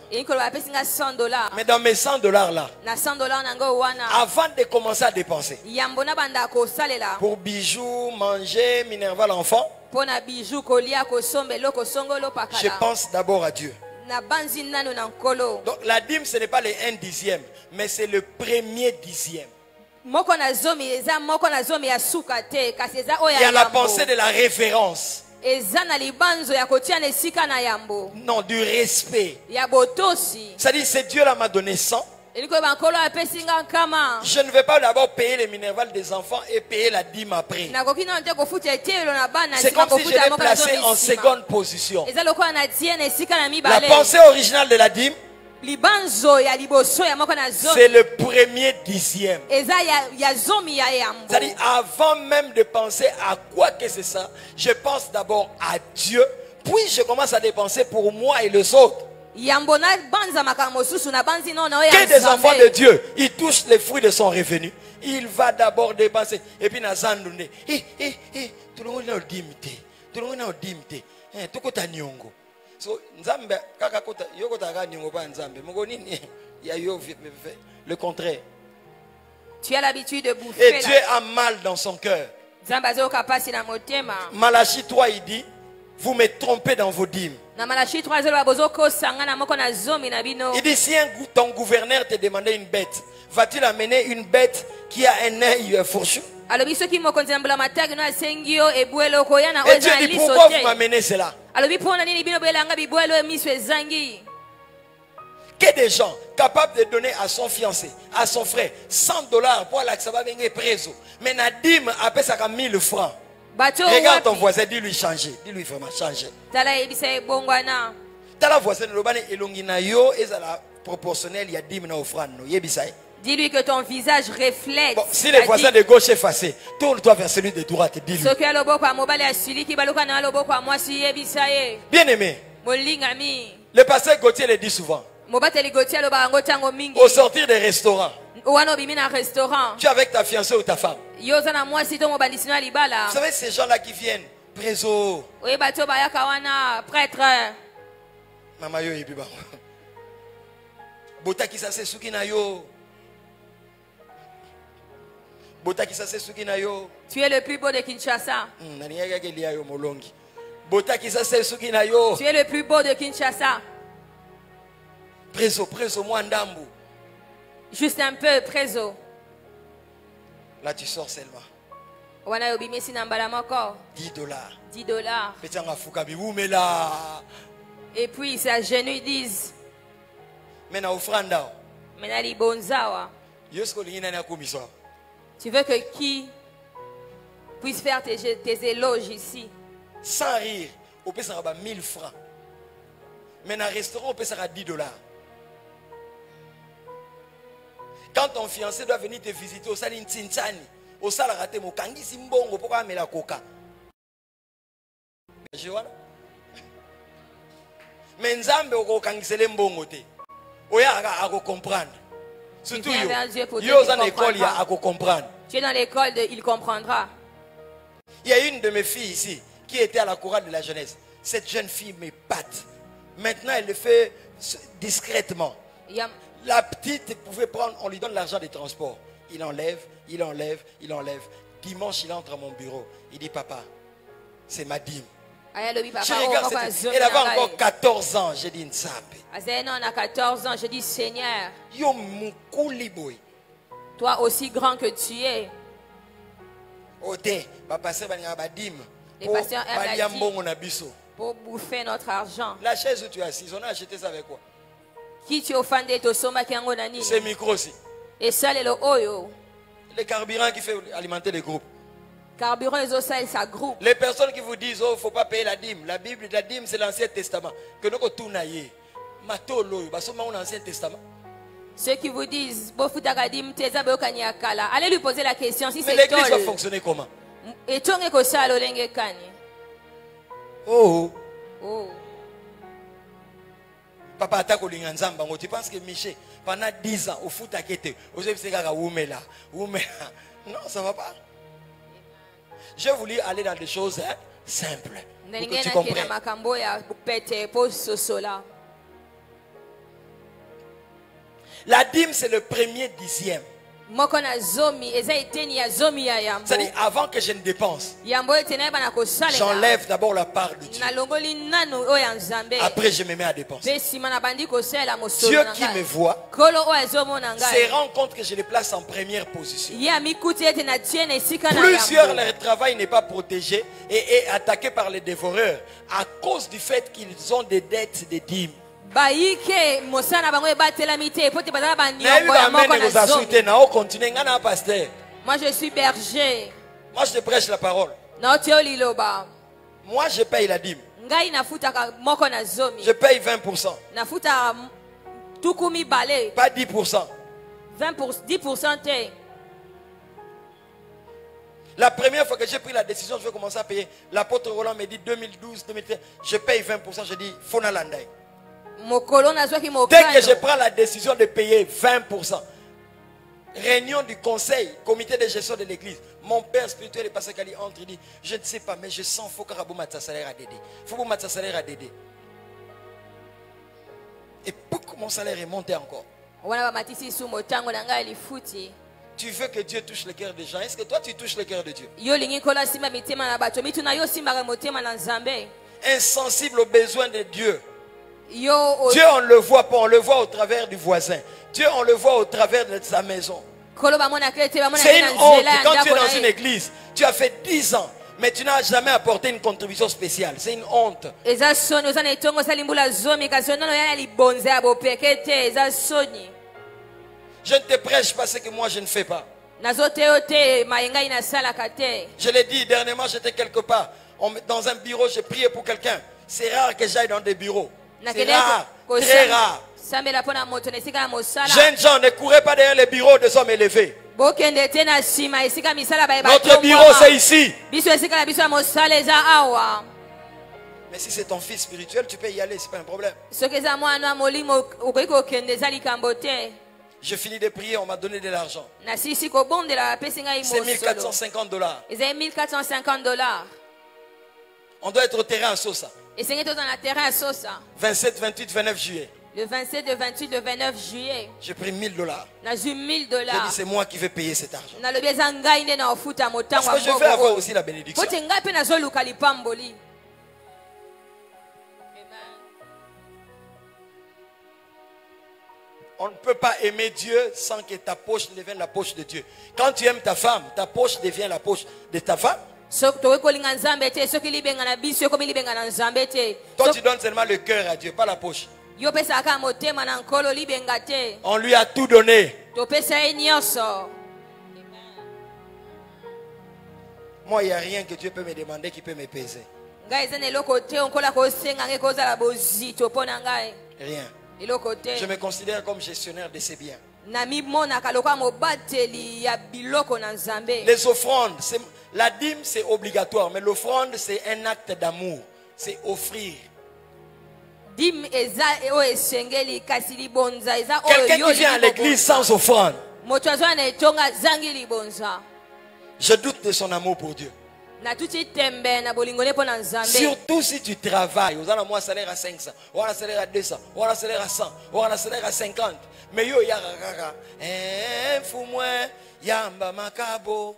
S1: Mais dans mes $100 là, avant de commencer à dépenser pour bijoux, manger, Minerva l'enfant, je pense d'abord à Dieu. Donc la dîme, ce n'est pas les 1 dixième, mais c'est le premier dixième. Il y a la pensée de la révérence. Non, du respect. C'est-à-dire, c'est Dieu là m'a donné 100. Je ne vais pas d'abord payer les minervales des enfants et payer la dîme après. C'est comme si je l'ai placé en seconde position. La pensée originale de la dîme, c'est le premier dixième. C'est-à-dire, avant même de penser à quoi que c'est ça, je pense d'abord à Dieu, puis je commence à dépenser pour moi et les autres. Que des enfants de Dieu, ils touchent les fruits de son revenu. Il va d'abord dépenser. Et puis, Nazandoune, tout le monde est au dimité. Tout le monde est au dimité. Tout le monde est so nzambe kaka kota yokota ga nyongo ba nzambe moko nini ya yo le contraire.
S2: Tu as l'habitude de bouffer.
S1: Et Dieu a mal dans son cœur. Malachie 3 il dit, vous me trompez dans vos dîmes. Il dit, si ton gouverneur te demandait une bête, vas-tu l'amener une bête qui a un œil fourchu? Et Dieu dit, pourquoi vous m'amenez cela? Que des gens capables de donner à son fiancé, à son frère, $100 pour l'accès préso. Mais Nadim a payé 1000 francs. Regarde ton voisin, dis-lui changer. Dis-lui vraiment changer. Tala voisin le bane elongina yo ezala proportionnel il y a 10 na offrande no yebisai.
S2: Dis-lui que ton visage reflète.
S1: Bon, si les voisins de gauche est effacé, tourne-toi vers celui de droite, dis-lui. Bien aimé, le pasteur Gauthier le dit souvent. Au sortir des restaurants, tu es avec ta fiancée ou ta femme. Vous savez ces gens-là qui viennent, préso. Mama yo yebi ba. Bota ki sa se suki na yo. Bota ki sa se suki na yo.
S2: Tu es le plus beau de Kinshasa.
S1: Nani ke liya yo molongi. Bota ki sa se suki na yo.
S2: Tu es le plus beau de Kinshasa.
S1: Preso moi ndambu.
S2: Juste un peu, preso.
S1: Là tu sors seulement.
S2: Wana yobimi si nambala moko.
S1: $10.
S2: $10.
S1: Petanga fuka biwumela.
S2: Et puis c'est à genoux ils disent.
S1: Mais na offranda.
S2: Mena libonzawa.
S1: Yosko lingina na komiswa.
S2: Tu veux que qui puisse faire tes éloges ici?
S1: Sans rire, on peut s'en 1000 francs. Mais dans un restaurant, on peut s'en $10. Quand ton fiancé doit venir te visiter au salin Tintani, au salon raté mo kangi simbongo pourquoi me la coca. Je vois. Mais nzambe oko kangisele mbongo te. Oya ako comprendre. Surtout yo dans l'école il y a à comprendre.
S2: Tu es dans l'école il comprendra.
S1: Il y a une de mes filles ici qui était à la chorale de la jeunesse. Cette jeune fille m'épate. Maintenant elle le fait discrètement. La petite pouvait prendre, on lui donne l'argent des transports. Il enlève. Dimanche il entre à mon bureau. Il dit papa, c'est ma dîme. Je regarde, elle avait encore 14 ans. J'ai dit Nzambe.
S2: On a 14 ans. Je dis Seigneur.
S1: Yo mukuli boy.
S2: Toi aussi grand que tu es.
S1: Ote, papa c'est ba dîme.
S2: Les pasteurs aiment la dîme pour bouffer notre argent.
S1: La chaise où tu es assis, on a acheté ça avec quoi?
S2: Qui tu offendé to soma ki yango nani?
S1: C'est micro aussi.
S2: Et ça le oyo.
S1: Le carburant qui fait alimenter les groupes.
S2: Carburant et ça, ça groupe.
S1: Les personnes qui vous disent oh faut pas payer la dîme. La Bible, la dîme c'est l'Ancien Testament. Que nous tournaye. Matolo, basoma on Ancien Testament.
S2: Ceux qui vous disent allez lui poser la question si c'est
S1: l'église va fonctionner comment?
S2: Et tu es ça lolenge kani.
S1: Oh.
S2: Oh.
S1: Papa attaque au Linganzamba. Tu penses que Michel pendant 10 ans au foot à Kété, au Zébséga Oumela. Non, ça va pas. Je voulais aller dans des choses simples. Pour que tu comprennes. La dîme, c'est le premier dixième. C'est-à-dire, avant que je ne dépense, j'enlève d'abord la part de Dieu. Après, je me mets à dépenser. Dieu qui me voit se rend compte que je les place en première position. Plusieurs, leur travail n'est pas protégé et attaqué par les dévoreurs à cause du fait qu'ils ont des dettes de dîmes.
S2: Moi je suis berger.
S1: Moi je te prêche la parole. Moi je paye la dîme. Je paye 20%. Pas 10%.
S2: 10%.
S1: La première fois que j'ai pris la décision, je vais commencer à payer. L'apôtre Roland me dit 2012, 2013, je paye 20%. Je dis Fonalandai. Dès que je prends la décision de payer 20%, réunion du conseil, comité de gestion de l'église, mon père spirituel est passé Kali entre, il dit, je ne sais pas, mais je sens faut que sa salaire à Dédé. Faut que sa salaire à Dédé. Et pour que mon salaire est monté encore. Tu veux que Dieu touche le cœur des gens. Est-ce que toi tu touches le cœur de Dieu? Insensible aux besoins de Dieu. Dieu on le voit pas, on le voit au travers du voisin. Dieu on le voit au travers de sa maison. C'est une honte quand tu es dans une église, tu as fait 10 ans, mais tu n'as jamais apporté une contribution spéciale. C'est une honte. Je ne te prêche pas ce que moi je ne fais pas. Je l'ai dit dernièrement, j'étais quelque part dans un bureau, j'ai prié pour quelqu'un. C'est rare que j'aille dans des bureaux. C'est rare, très rare. Jeunes gens, ne courez pas derrière les bureaux des hommes élevés. Notre bureau, c'est ici. Mais si c'est ton fils spirituel, tu peux y aller, c'est pas un problème. Je finis de prier, on m'a donné de l'argent. C'est $1450. On doit être au terrain à Sosa. 27, 28, 29 juillet.
S2: Le 27, le 28, le 29 juillet.
S1: J'ai pris $1000.
S2: J'ai dit
S1: c'est moi qui vais payer cet argent.
S2: Parce que
S1: je vais avoir aussi la bénédiction. On ne peut pas aimer Dieu sans que ta poche devienne la poche de Dieu. Quand tu aimes ta femme, ta poche devient la poche de ta femme. Toi, tu donnes seulement le cœur à Dieu, pas la poche. On lui a tout donné. Moi, il n'y a rien que Dieu peut me demander qui peut me peser. Rien. Je me considère comme gestionnaire de ses biens. Les offrandes, la dîme c'est obligatoire, mais l'offrande c'est un acte d'amour. C'est offrir. Quelqu'un qui vient à l'église sans offrande, je doute de son amour pour Dieu. Surtout si tu travailles, on a un salaire à 500, on a un salaire à 200, on a un salaire à 100, on a un salaire à 50. Mais yo ya yamba makabo,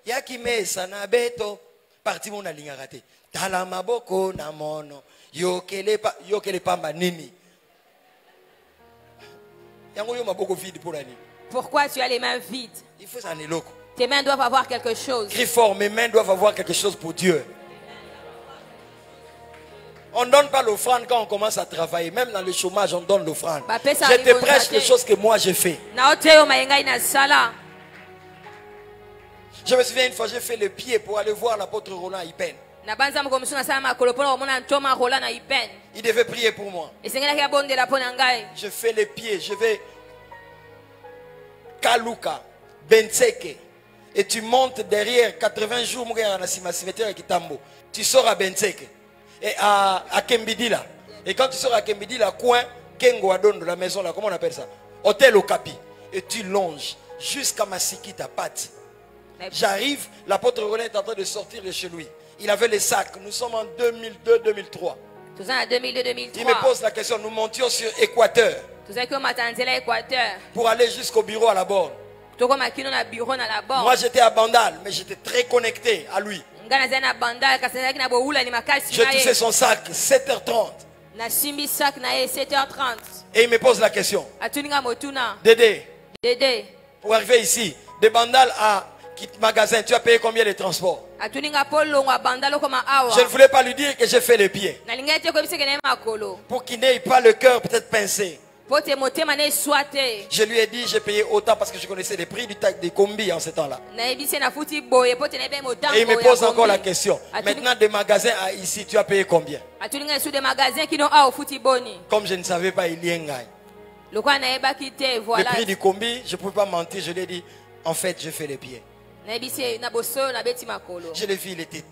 S1: yakimesa na beto, parti mon alinga raté. Tala maboko na mono, yokele pamba nini. Yango yo maboko vide pour l'année.
S2: Pourquoi tu as les mains vides?
S1: Il faut s'en aller loco.
S2: Tes mains doivent avoir quelque chose.
S1: Crie fort, mes mains doivent avoir quelque chose pour Dieu. On ne donne pas l'offrande quand on commence à travailler. Même dans le chômage, on donne l'offrande. Je te prêche les choses que moi j'ai fait. Je me souviens une fois, j'ai fait le pied pour aller voir l'apôtre Roland Ipen. Il devait prier pour moi. Je fais les pieds, je vais Kaluka, Benseke. Et tu montes derrière 80 jours, tu sors à Benseke. Et à Kembidila. Et quand tu sors à Kembidila, coin, Kengo Adon de la maison là, comment on appelle ça? Hôtel au Capi. Et tu longes jusqu'à Masiki, ta patte. J'arrive, l'apôtre Roland est en train de sortir de chez lui. Il avait les sacs. Nous sommes en 2002-2003. Il me pose la question. Nous montions sur Équateur. Pour aller jusqu'au bureau à la borne. Moi j'étais à Bandal, mais j'étais très connecté à lui. Je touchais son sac 7h30. Et il me pose la question. Dédé, pour arriver ici, de Bandal à magasin, tu as payé combien de transport? Je ne voulais pas lui dire que j'ai fait les pieds. Pour qu'il n'ait pas le cœur peut-être pincé. Je lui ai dit, j'ai payé autant parce que je connaissais les prix des combis en ce temps-là. Et il me pose encore la question. Maintenant, des magasins à ici, tu as payé combien? Comme je ne savais pas, il y a un gars. Le prix du combi, je ne pouvais pas mentir. Je lui ai dit, en fait, je fais les pieds. Je l'ai vu, il était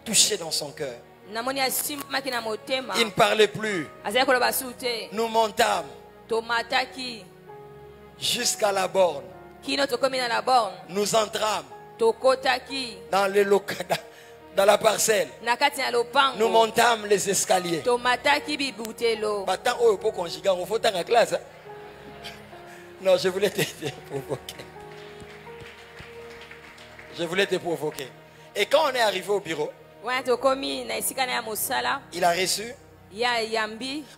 S1: touché dans son cœur. Il ne parlait plus. Nous montâmes jusqu'à la borne. Nous entrâmes dans le local, dans la parcelle. Nous montâmes les escaliers. Non, je voulais te provoquer. Je voulais te provoquer. Et quand on est arrivé au bureau, il a reçu.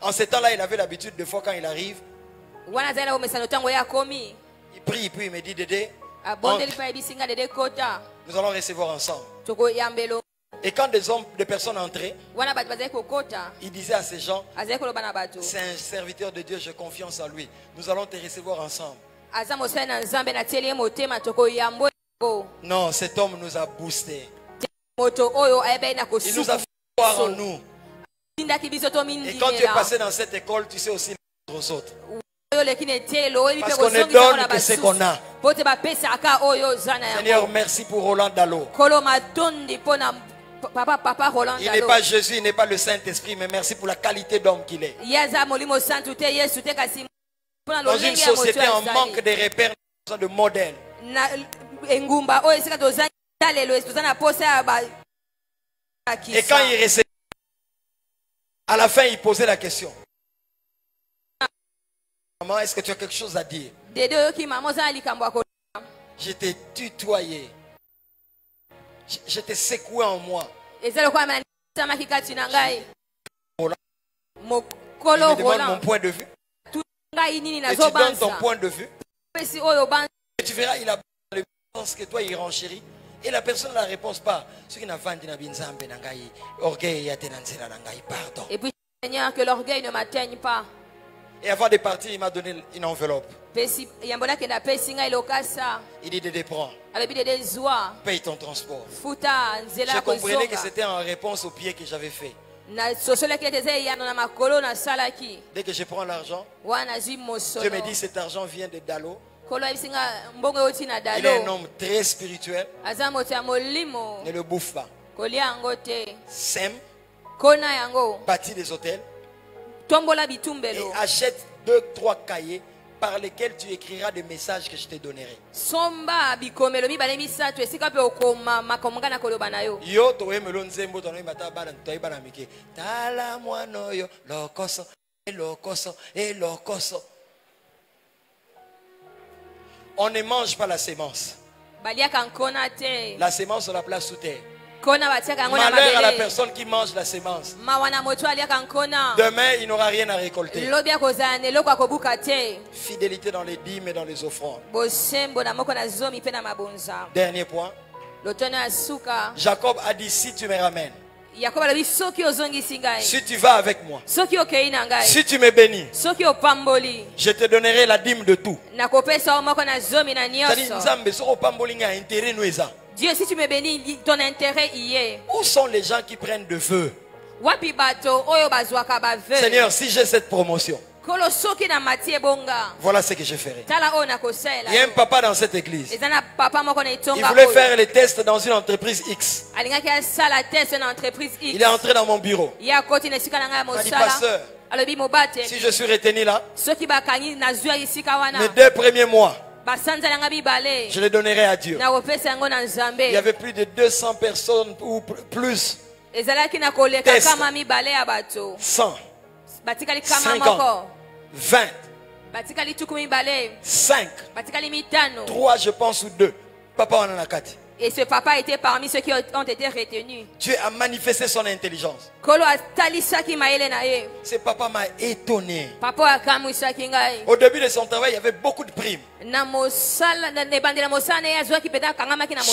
S1: En ce temps-là, il avait l'habitude de fois quand il arrive, il prie, puis il me dit, Dédé, nous allons recevoir ensemble. Et quand des personnes entraient, il disait à ces gens, c'est un serviteur de Dieu, j'ai confiance en lui. Nous allons te recevoir ensemble. Non, cet homme nous a boosté. Il nous a fait croire en nous. Et quand tu es passé dans cette école, tu sais aussi les autres autres. Parce qu'on ne donne que ce qu'on a. Seigneur, merci pour Roland Dalo. Il n'est pas Jésus, il n'est pas le Saint-Esprit, mais merci pour la qualité d'homme qu'il est. Dans une société en manque de repères, nous avons besoin de modèles. Et quand il recevait, à la fin, il posait la question. Maman, est-ce que tu as quelque chose à dire? Je t'ai tutoyé. Je t'ai secoué en moi. Il me demande mon point de vue. Et tu donnes ton point de vue. Et tu verras, il a le sens que toi, il renchérit. Et la personne ne la réponse pas. Ce qui n'a pas dit, orgueil, pardon.
S2: Et puis, Seigneur, que l'orgueil ne m'atteigne pas.
S1: Et avant de partir, il m'a donné une enveloppe. Il dit de prends. Paye ton transport. Je comprenais que c'était en réponse au pied que j'avais fait. Dès que je prends l'argent, Dieu me dit cet argent vient de Dalo. Il est un homme très spirituel. Ne le bouffe pas. Sème. Bâtit des hôtels. Et achète 2-3 cahiers par lesquels tu écriras des messages que je te donnerai. Yo toye melonzembo tono imata bana toye bana mike. Tala mwano yo lokoso elokoso elokoso. On ne mange pas la sémence. La sémence on la place sous terre. Malheur à la personne qui mange la sémence. Demain, il n'aura rien à récolter. Fidélité dans les dîmes et dans les offrandes. Dernier point. Jacob a dit, si tu me ramènes, si tu vas avec moi, si tu me bénis, je te donnerai la dîme de tout.
S2: Dieu, si tu me bénis, ton intérêt y est.
S1: Où sont les gens qui prennent de feu? Seigneur, si j'ai cette promotion, voilà ce que je ferai. Il y a un papa dans cette église. Il voulait faire les tests dans une entreprise X. Il est entré dans mon bureau. Il m'a dit, pasteur, si je suis retenu là, les 2 premiers mois, je les donnerai à Dieu. Il y avait plus de 200 personnes ou plus. Test. 100, 50, 20, 5, 3 je pense ou 2. Papa on en a 4.
S2: Et ce papa était parmi ceux qui ont été retenus.
S1: Dieu a manifesté son intelligence. Ce papa m'a étonné. Au début de son travail, il y avait beaucoup de primes.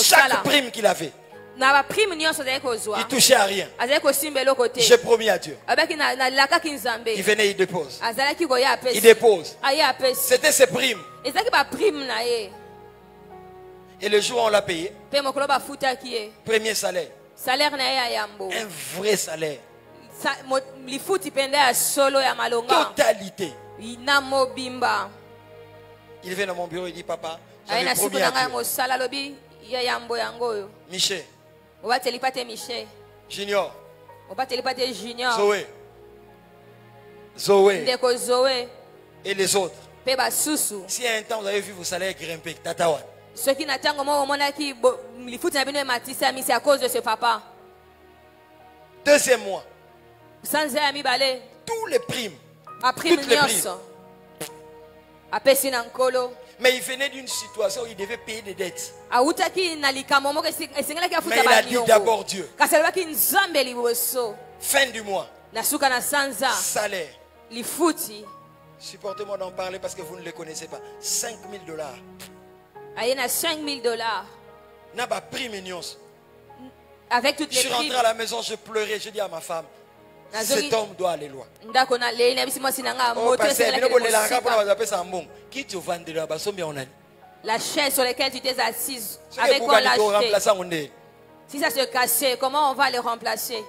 S1: Chaque prime qu'il avait, il touchait à rien. J'ai promis à Dieu. Il venait, il dépose. Il dépose. C'était ses primes. Et le jour où on l'a payé, premier salaire, un vrai salaire, totalité. Il vient dans mon bureau, il dit, papa, j'avais promis à Dieu. Michel, Junior, Zoé, et les autres. Si à un temps vous avez vu vos salaires grimper, Tatawan.
S2: Ceux qui n'attendent au moment où c'est à cause de ce papa.
S1: Deuxième mois. Tous les primes. Toutes les primes. Mais il venait d'une situation où il devait payer des dettes. Mais il a dit d'abord Dieu. Fin du mois. Salaire. Supportez-moi d'en parler parce que vous ne le connaissez pas. $5 000. N'a pas pris mignon.
S2: Avec toutes les
S1: je suis rentré à la maison, je pleurais, je dis à ma femme, cet homme doit aller loin.
S2: La chaise sur laquelle tu t'es assise, avec quoi l'acheter? Si ça se cassait, comment on va le remplacer?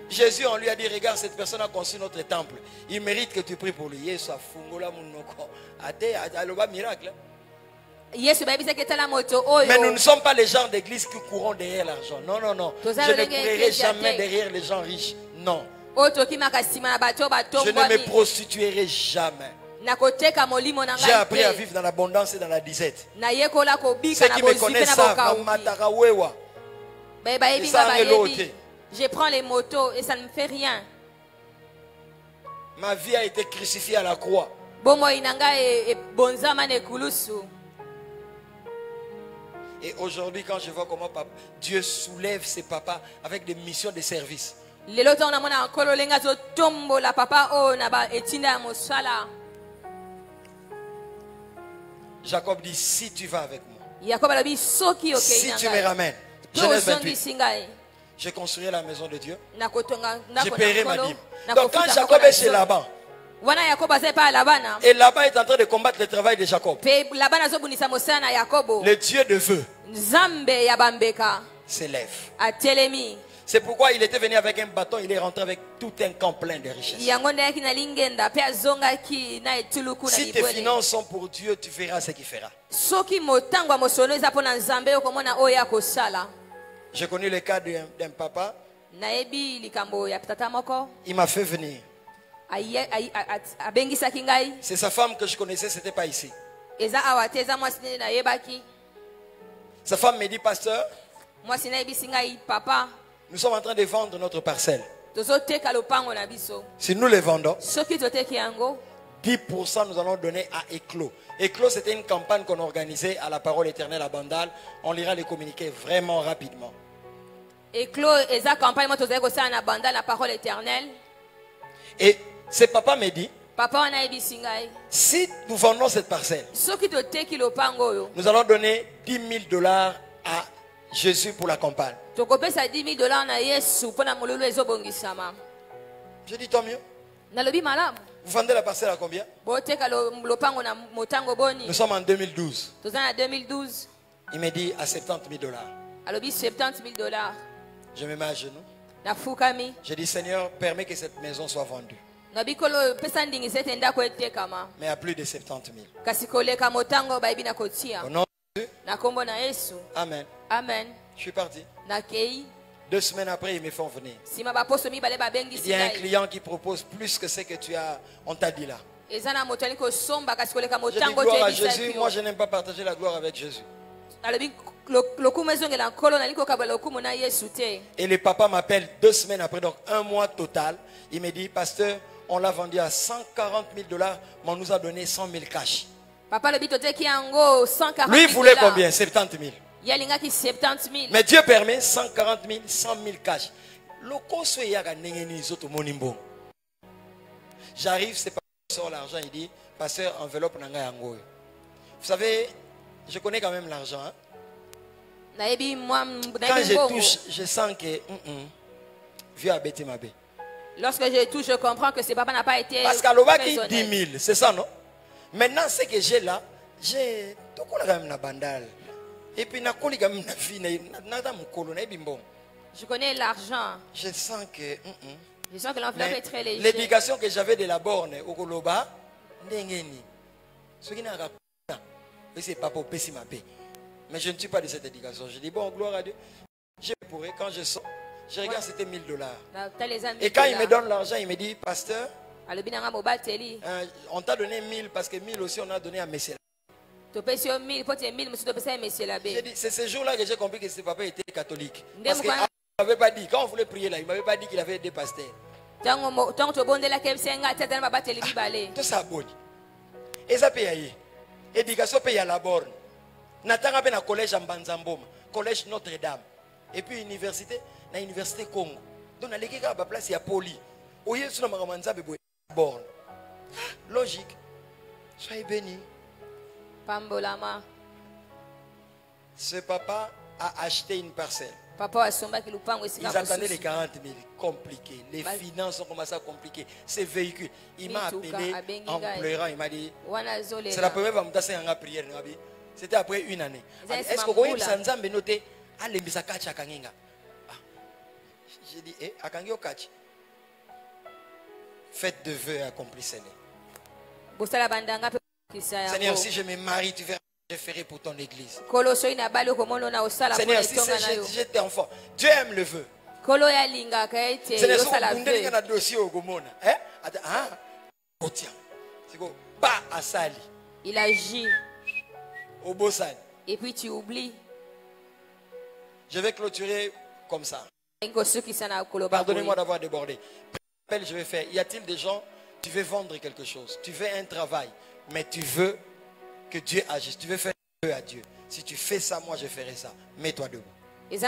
S1: Jésus, on lui a dit, regarde, cette personne a construit notre temple. Il mérite que tu pries pour lui. Yesu a fungola munoko. Ate aloba miracle.
S2: Mais
S1: nous ne sommes pas les gens d'église qui courons derrière l'argent. Non, non, non. Je ne courrai jamais derrière les gens riches. Non. Je ne me prostituerai jamais. J'ai appris à vivre dans l'abondance et dans la disette. Ceux qui me connaissent savent.
S2: Je prends les motos et ça ne me fait rien.
S1: Ma vie a été crucifiée à la croix. Et aujourd'hui, quand je vois comment Dieu soulève ses papas avec des missions de service. Jacob dit, si tu vas avec moi, si tu me ramènes, Genèse 28, je construirai la maison de Dieu, je paierai ma dîme. Donc quand Jacob est chez Laban, et Laban est en train de combattre le travail de Jacob, le Dieu de feu s'élève. C'est pourquoi il était venu avec un bâton, il est rentré avec tout un camp plein de richesses. Si tes finances sont pour Dieu, tu feras ce qu'il fera. J'ai connu le cas d'un papa. Il m'a fait venir. C'est sa femme que je connaissais, ce n'était pas ici. Sa femme me dit, pasteur, nous sommes en train de vendre notre parcelle. Si nous les vendons, 10% nous allons donner à Éclos. Éclos, c'était une campagne qu'on organisait à la parole éternelle à Bandal. On lira les communiqués vraiment rapidement.
S2: Éclos, esa campagne moi tozali kosala na Bandal la parole éternelle.
S1: Et ce papa me dit,
S2: papa wana yebisi ngai,
S1: si nous vendons cette parcelle,
S2: soki toteki lopango oyo,
S1: nous allons donner $10,000 à Jésus pour la campagne.
S2: tokopesa $10,000 na Yesu pona molulu ezobongisama.
S1: Je dis tant mieux.
S2: Nalobi malamu.
S1: Vous vendez la parcelle à combien?
S2: Boteka lopango na motango boni.
S1: Nous sommes en 2012.
S2: Tozana 2012.
S1: Il me dit à $70,000.
S2: Alobi $70,000.
S1: Je me mets à genoux.
S2: Na fukami.
S1: Je dis, Seigneur, permets que cette maison soit vendue.
S2: Nabikolo pesa ndingi sete ndako etekama.
S1: Mais à plus de $70,000.
S2: Kasikoleka motango baibi na kotia.
S1: Au nom de Jésus.
S2: Na kombo na Yesu.
S1: Amen.
S2: Amen.
S1: Je suis parti.
S2: Na kei.
S1: 2 semaines après, ils me font venir.
S2: Il y
S1: a un client qui propose plus que ce que on t'a dit là. Je dis gloire à Jésus. Moi, je n'aime pas partager la gloire avec Jésus. Et le papa m'appelle 2 semaines après, donc 1 mois total. Il me dit, pasteur, on l'a vendu à $140,000, mais on nous a donné 100,000 cash. Lui, il voulait combien? 70,000. Mais Dieu permet 140,000, 100,000 cash. J'arrive, c'est pas sur l'argent, il dit, pasteur, enveloppe nanga yango. Vous savez, je connais quand même l'argent. Hein? Quand je touche, je sens que vieux a bêté ma bé.
S2: Lorsque je touche, je comprends que ce papa n'a pas été.
S1: Parce qu'à l'Obaki, 10 000, c'est ça, non? Maintenant, ce que j'ai là, j'ai tout quand même la bandale. Et puis, je
S2: connais l'argent.
S1: Je sens que.
S2: Je sens que l'enveloppe est très légère.
S1: L'éducation que j'avais de la borne au Koloba, c'est pas pour passer ma paix. Mais je ne suis pas de cette éducation. Je dis, bon, gloire à Dieu. Je pourrais, quand je sors, je regarde, c'était $1,000. Et quand il me donne l'argent, il me dit, pasteur, on t'a donné 1,000 parce que 1,000 aussi on a donné à Messie. C'est ce jour-là que j'ai compris que ce papa était catholique. Parce qu'il ne m'avait pas dit, quand on voulait prier là, il ne m'avait pas dit qu'il avait des pasteurs. Tout ça, bon. Et ça paye. Éducation paye à la borne. Natanga ben à collège en Banzamboma, collège Notre-Dame. Et puis université, na université Congo. Donc na l'équipe à la place il y a poli. Oye sur la Manzambe borne. Logique. Soyez bénis.
S2: Pambolama.
S1: Ce papa a acheté une parcelle.
S2: Papa
S1: ils attendaient les 40,000. Compliqué. Les finances ont commencé à compliquer. Ces véhicules. Il m'a appelé en pleurant. Il m'a dit, c'est la première fois que je me prière. C'était après 1 année. Est-ce que vous avez noté J'ai dit, Akangi Okachi. Faites de vœux et accomplissez-les. Seigneur, si je me marie, tu verras ce que je ferai pour ton église. Seigneur, si j'étais enfant, Dieu aime le vœu. Seigneur, si on a un dossier au Gomona, pas à Sali.
S2: Il agit.
S1: Au Bossan.
S2: Et puis tu oublies.
S1: Je vais clôturer comme ça. Pardonnez-moi d'avoir débordé. Je vais faire. Y a-t-il des gens, tu veux vendre quelque chose, tu veux un travail, mais tu veux que Dieu agisse, tu veux faire un vœu à Dieu. Si tu fais ça, moi je ferai ça. Mets-toi debout. Si tu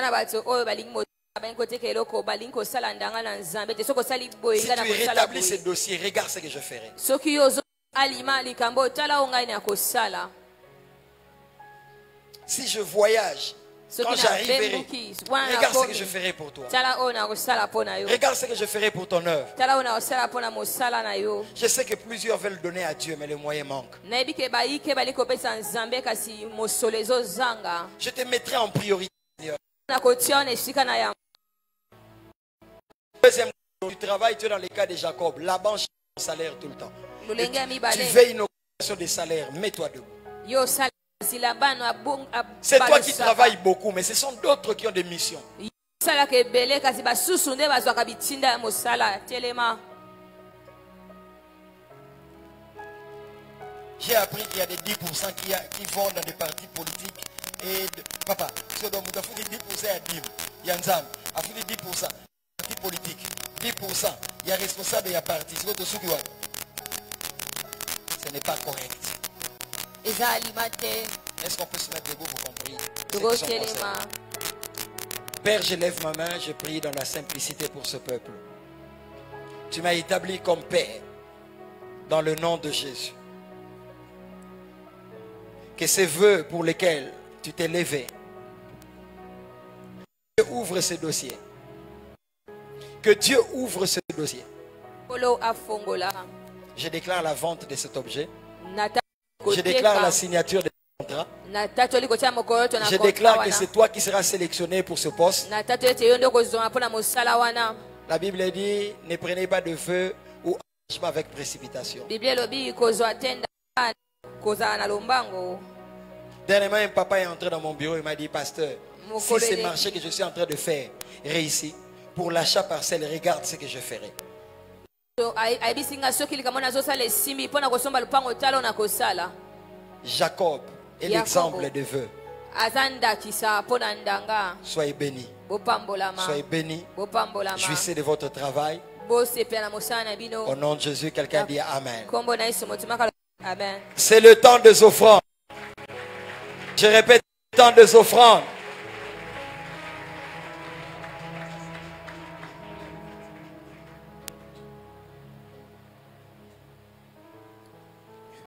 S1: rétablis ce dossier, regarde ce que je ferai. Si je voyage, quand j'arriverai, regarde ce que je ferai pour toi. Regarde ce que je ferai pour ton œuvre. Je sais que plusieurs veulent donner à Dieu, mais les moyens manquent. Je te mettrai en priorité, Seigneur. Deuxième, tu travailles, tu es dans le cas de Jacob. Laban cherche son salaire tout le temps. Tu veilles une augmentation des salaires. Mets-toi debout. C'est toi qui travailles beaucoup, mais ce sont d'autres qui ont des missions. J'ai appris qu'il y a des 10% qui vont dans des partis politiques. Et papa, si on a 10% à 10, il y a un zam, a 10% parti politique, 10%, il y a responsable et il y a parti. Ce n'est pas correct. Est-ce qu'on peut se mettre debout pour qu'on prie? Père, je lève ma main, je prie dans la simplicité pour ce peuple. Tu m'as établi comme Père dans le nom de Jésus. Que ces vœux pour lesquels tu t'es levé, que Dieu ouvre ce dossier. Que Dieu ouvre ce dossier. Je déclare la vente de cet objet. Je déclare la signature des contrats. Je déclare que c'est toi qui seras sélectionné pour ce poste. La Bible dit, ne prenez pas de feu ou engagement avec précipitation. Dernièrement, un papa est entré dans mon bureau et m'a dit, pasteur, si ce marché que je suis en train de faire réussit, pour l'achat parcelle, regarde ce que je ferai. Jacob est l'exemple de vœux. Soyez bénis. Soyez bénis. Jouissez de votre travail. Au nom de Jésus, quelqu'un dit Amen. C'est le temps des offrandes. Je répète, le temps des offrandes.